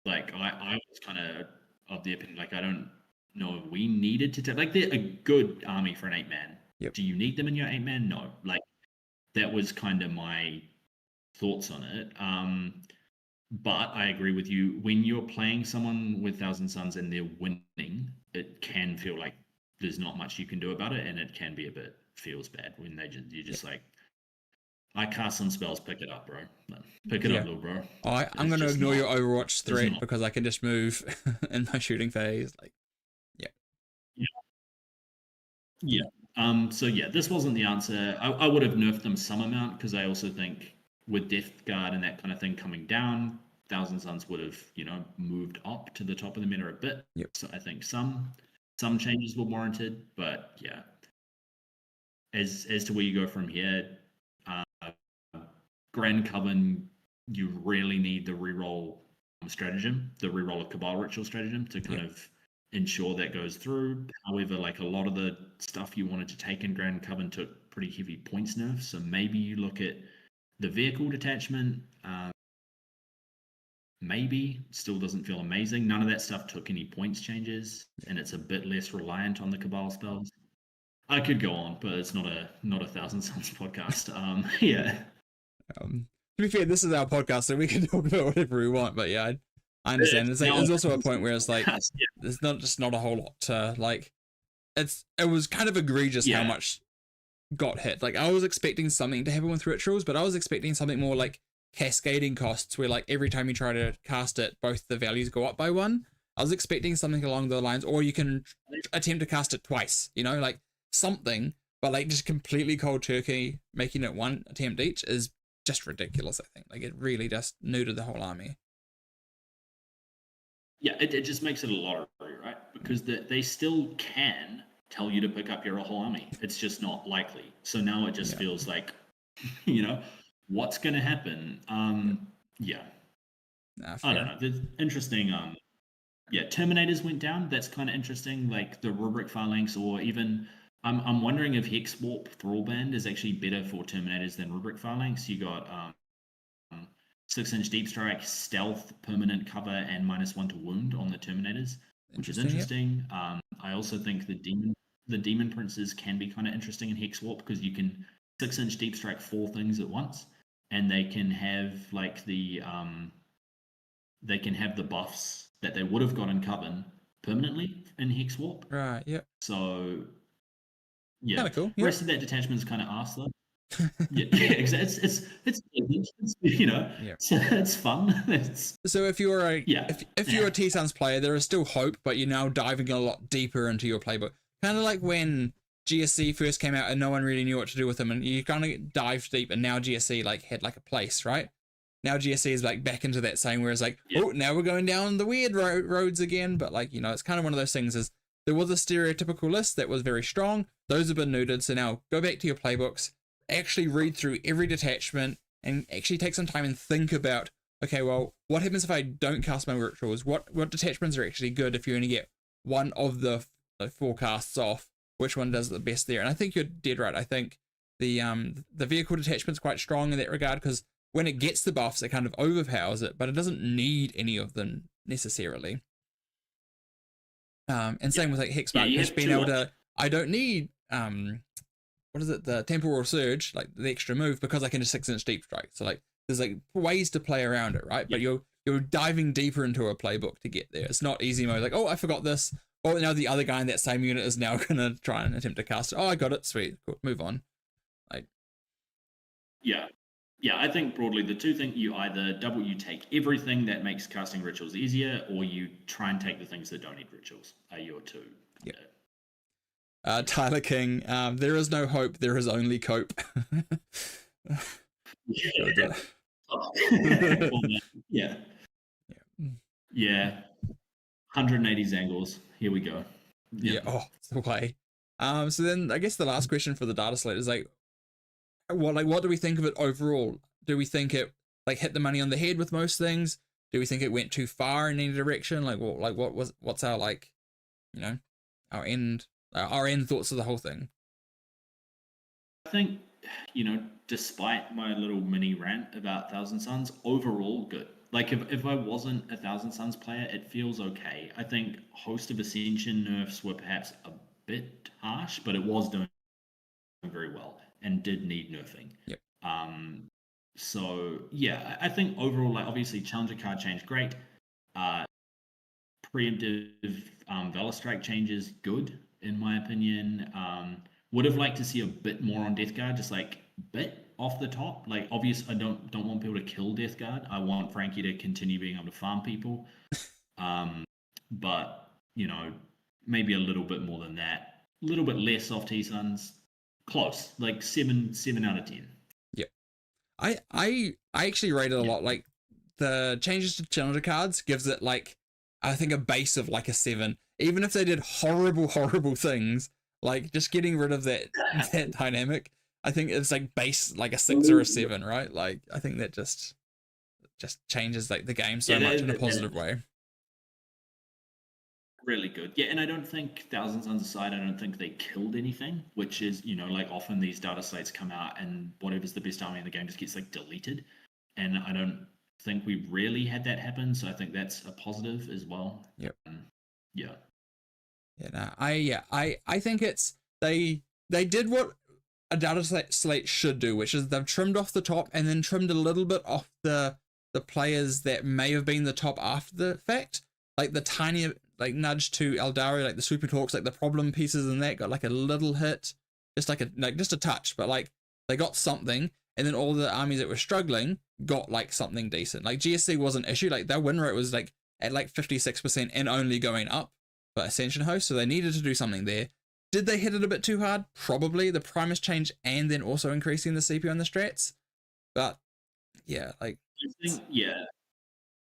Like I was kind of the opinion, like I don't know if we needed to like they're a good army for an 8-man. Yep. Do you need them in your 8-man? No. Like that was kind of my thoughts on it. But I agree with you. When you're playing someone with Thousand Suns and they're winning, it can feel like there's not much you can do about it, and it can be feels bad when you're just like, I cast some spells, pick it up, bro. Pick it up, little bro. I'm going to ignore your Overwatch threat because I can just move in my shooting phase. Like, yeah. So yeah, this wasn't the answer. I would have nerfed them some amount because I also think with Death Guard and that kind of thing coming down, Thousand Suns would have, moved up to the top of the meta a bit. Yep. So I think some changes were warranted, but yeah. As to where you go from here, Grand Coven, you really need the reroll stratagem, the reroll of Cabal Ritual stratagem to kind of ensure that goes through. However, like a lot of the stuff you wanted to take in Grand Coven took pretty heavy points nerfs, so maybe you look at the vehicle detachment. Maybe still doesn't feel amazing. None of that stuff took any points changes, and it's a bit less reliant on the Cabal spells. I could go on, but it's not a Thousand Suns podcast. Yeah. To be fair, this is our podcast, so we can talk about whatever we want. But yeah, I understand. There's also a point where it's like there's not a whole lot to like. It was kind of egregious how much got hit. Like I was expecting something to happen with rituals, but I was expecting something more like cascading costs, where like every time you try to cast it, both the values go up by 1. I was expecting something along those lines, or you can attempt to cast it twice. Like something, but like just completely cold turkey, making it 1 attempt each is just ridiculous. I think like it really just neutered the whole army. Yeah, it just makes it a lottery, right? Because they still can tell you to pick up your whole army. It's just not likely. So now it just feels like, what's going to happen? Yeah. I don't know. There's interesting. Terminators went down. That's kind of interesting. Like the rubric phalanx, or even I'm wondering if Hex Warp Thrallband is actually better for Terminators than rubric phalanx. You got 6-inch deep strike, stealth, permanent cover, and -1 to wound on the Terminators, which is interesting. Yep. I also think the demon princes can be kind of interesting in Hex Warp because you can 6-inch deep strike 4 things at once, and they can have like the buffs that they would have got in Coven permanently in Hex Warp. Right. Yep. So yeah, kind of cool. The rest of that detachment is kind of arse though. Exactly. It's it's fun. So if you're if you're a T-Suns player, there is still hope, but you're now diving a lot deeper into your playbook. Kind of like when GSC first came out and no one really knew what to do with them, and you kind of dived deep, and now GSC like had like a place, right? Now GSC is like back into that same where it's like, oh, now we're going down the weird roads again. But like, it's kind of one of those things is there was a stereotypical list that was very strong. Those have been neutered. So now go back to your playbooks, actually read through every detachment and actually take some time and think about, okay, well, what happens if I don't cast my rituals? What detachments are actually good if you only get one of the 4 casts off? Which one does the best there? And I think you're dead right. I think the vehicle detachment's quite strong in that regard because when it gets the buffs, it kind of overpowers it, but it doesn't need any of them necessarily. And same with like Hexmark, just being able to, I don't need what is it, the temporal surge, like the extra move, because I can just 6-inch deep strike. So like there's like ways to play around it, right? But you're diving deeper into a playbook to get there. It's not easy mode, like, oh, I forgot this. Oh, now the other guy in that same unit is now gonna try and attempt to cast it. Oh, I got it, sweet, cool, move on. Like Yeah, I think broadly the two things, you either you take everything that makes casting rituals easier, or you try and take the things that don't need rituals, are your two. Yeah. Tyler King, there is no hope, there is only cope. Yeah. 180 Zangors. Here we go. Oh, it's the way. So then I guess the last question for the data slate is like, what do we think of it overall? Do we think it like hit the money on the head with most things? Do we think it went too far in any direction? What's our like, our end thoughts of the whole thing? I think, despite my little mini rant about Thousand Suns, overall good. Like if I wasn't a Thousand Suns player, it feels okay. I think Host of Ascension nerfs were perhaps a bit harsh, but it was doing very well and did need nerfing. Yep. So yeah, I think overall, like obviously Challenger card change great. Preemptive Valor Strike changes good in my opinion. Would have liked to see a bit more on Death Guard, just like bit off the top. Like obvious, I don't want people to kill Death Guard. I want Frankie to continue being able to farm people. But maybe a little bit more than that. A little bit less off T-Suns. Close, like 7 out of 10. Yeah, I actually rate it a lot. Like the changes to Challenger cards gives it like I think a base of like a 7. Even if they did horrible things, like just getting rid of that dynamic, I think it's like base like a 6 or a 7, right? Like I think that just changes like the game so much in a positive way. Really good. Yeah, and I don't think Thousand Suns aside, I don't think they killed anything, which is, like often these data slates come out and whatever's the best army in the game just gets like deleted. And I don't think we really had that happen. So I think that's a positive as well. Yep. Yeah. I think it's they did what a data slate should do, which is they've trimmed off the top and then trimmed a little bit off the players that may have been the top after the fact. Like the tiny like nudge to Eldari, like the super talks, like the problem pieces and that got like a little hit, just a touch, but like they got something, and then all the armies that were struggling got like something decent. Like GSC was an issue, like their win rate was like at like 56% and only going up for Ascension Host, so they needed to do something there. Did they hit it a bit too hard? Probably. The Primus change and then also increasing the CP on the strats, but Yeah, like I think, yeah,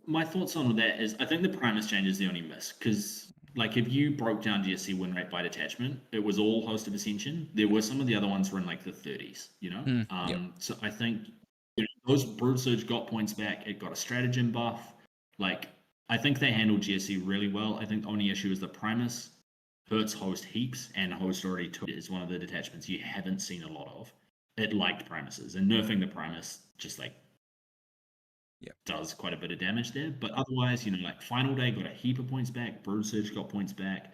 my thoughts on that is I think the Primus change is the only miss because, like, if you broke down GSC win rate by detachment, it was all Host of Ascension. There were some of the other ones were in like the 30s, you know? yeah, So I think those Brood Surge got points back. It got a stratagem buff. Like, I think they handled GSC really well. I think the only issue is the Primus hurts Host heaps, and Host already took is one of the detachments you haven't seen a lot of. It liked Primuses, and nerfing the Primus just like yeah, does quite a bit of damage there. But otherwise, like Final Day got a heap of points back, Brood Surge got points back,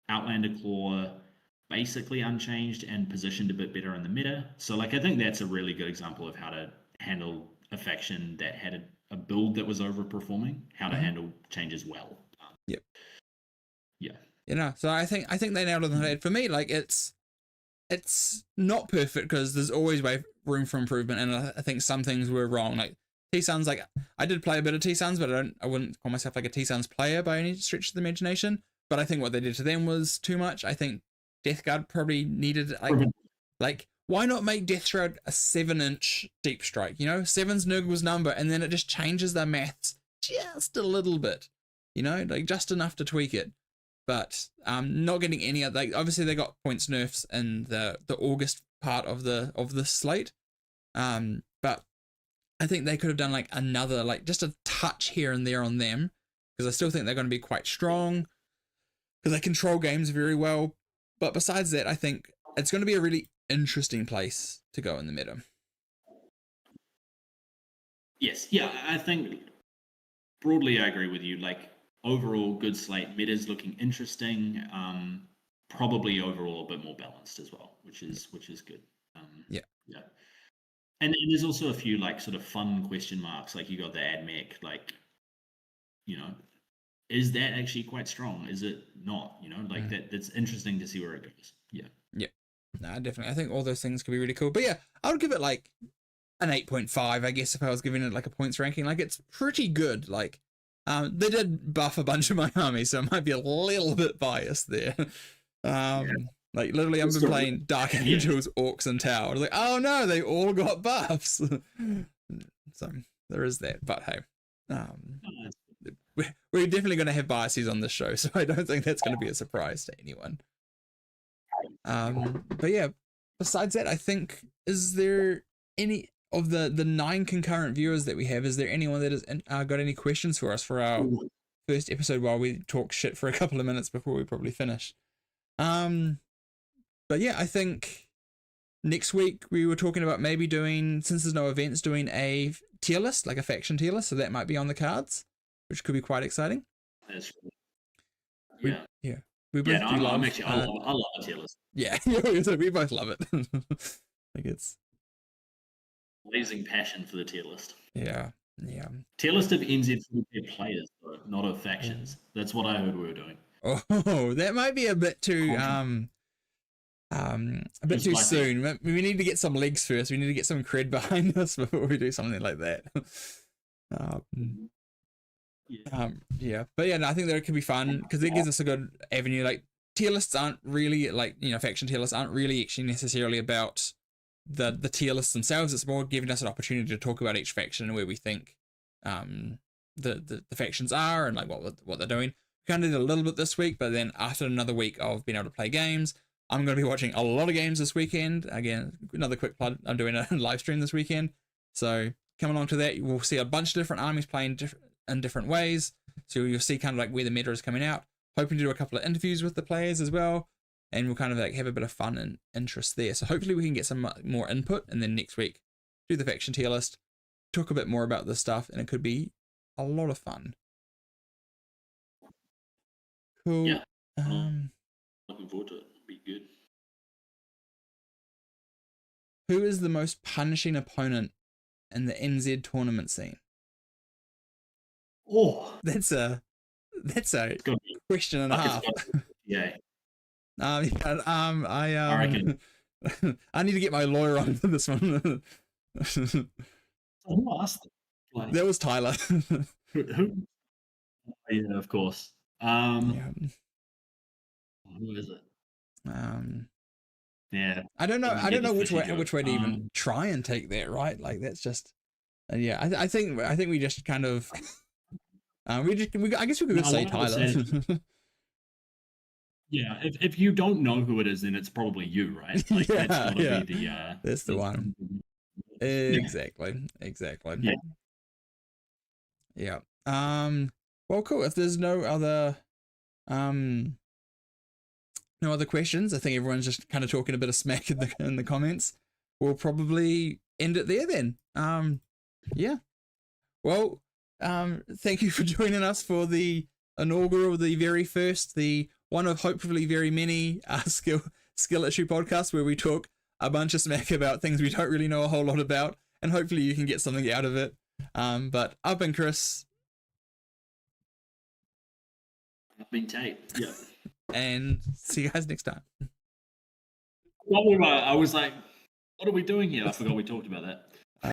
Outlander Claw basically unchanged and positioned a bit better in the meta. So like I think that's a really good example of how to handle a faction that had a build that was overperforming, how to handle changes well. yep. Yeah. So I think they nailed it on the head. For me, like it's not perfect because there's always room for improvement, and I think some things were wrong. Like T-Suns, like I did play a bit of T-Suns, but I wouldn't call myself like a T-Suns player by any stretch of the imagination. But I think what they did to them was too much. I think Death Guard probably needed like why not make Death Shroud a 7-inch deep strike? 7's Nurgle's number, and then it just changes the maths just a little bit. Like just enough to tweak it. But not getting any other. Like obviously they got points nerfs in the August part of the slate. But I think they could have done like another, like just a touch here and there on them, because I still think they're going to be quite strong because they control games very well. But besides that, I think it's going to be a really interesting place to go in the meta. Yes, yeah, I think broadly I agree with you. Like overall, good slate. Meta's looking interesting. Probably overall a bit more balanced as well, which is good. Yeah. And there's also a few like sort of fun question marks. Like you got the AdMech, like is that actually quite strong? Is it not? Like that's interesting to see where it goes. Yeah. Yeah. No, definitely. I think all those things could be really cool. But yeah, I would give it like an 8.5, I guess, if I was giving it like a points ranking. Like it's pretty good. Like they did buff a bunch of my army, so it might be a little bit biased there. Like literally I've been playing Dark Angels, Orcs, and Tau. I was like, oh no, they all got buffs. So there is that. But hey, we're definitely going to have biases on this show, so I don't think that's going to be a surprise to anyone. But yeah, besides that, I think, is there any of the 9 concurrent viewers that we have, is there anyone that has got any questions for us for our first episode while we talk shit for a couple of minutes before we probably finish? But yeah, I think next week we were talking about maybe doing, since there's no events, doing a tier list, like a faction tier list, so that might be on the cards, which could be quite exciting. That's true. Yeah. We both do love. I love a tier list. Yeah, we both love it. Like it's blazing passion for the tier list. Yeah. Tier list of NZ4K players, though, not of factions. That's what I heard we were doing. Oh, that might be a bit too a bit too soon. We need to get some legs first. We need to get some cred behind us before we do something like that. Yeah, but yeah, no, I think that it could be fun because it gives us a good avenue. Like tier lists aren't really like, faction tier lists aren't really actually necessarily about the tier lists themselves. It's more giving us an opportunity to talk about each faction and where we think the factions are and like what they're doing. We kind of did a little bit this week, but then after another week of being able to play games, I'm going to be watching a lot of games this weekend. Again, another quick plug, I'm doing a live stream this weekend, so come along to that. We'll see a bunch of different armies playing in different ways, so you'll see kind of like where the meta is coming out. Hoping to do a couple of interviews with the players as well, and we'll kind of like have a bit of fun and interest there. So hopefully we can get some more input, and then next week do the faction tier list, talk a bit more about this stuff, and it could be a lot of fun. Cool. Yeah. Looking forward to it. It'll be good. Who is the most punishing opponent in the NZ tournament scene? Oh, that's a question and a half. Yeah. I reckon. I need to get my lawyer on for this one. Who asked? That was Tyler. Who? Yeah, of course. Yeah. Who is it? Yeah. I don't know which way to even try and take that, right? Like that's just And yeah, I think we just kind of I guess we could No, say what I would Tyler. say yeah, if you don't know who it is, then it's probably you, right? Like that's Yeah, gotta yeah, be the that's the one. yeah. Exactly. Yeah. Yeah. Well, cool. If there's um no other questions, I think everyone's just kind of talking a bit of smack in the comments. We'll probably end it there then. Yeah. Well, thank you for joining us for the inaugural, the very first, the one of hopefully very many skill issue podcasts where we talk a bunch of smack about things we don't really know a whole lot about, and hopefully you can get something out of it. But I've been Chris. I've been Tate. Yeah. And see you guys next time. What were I was like, what are we doing here? I forgot we talked about that.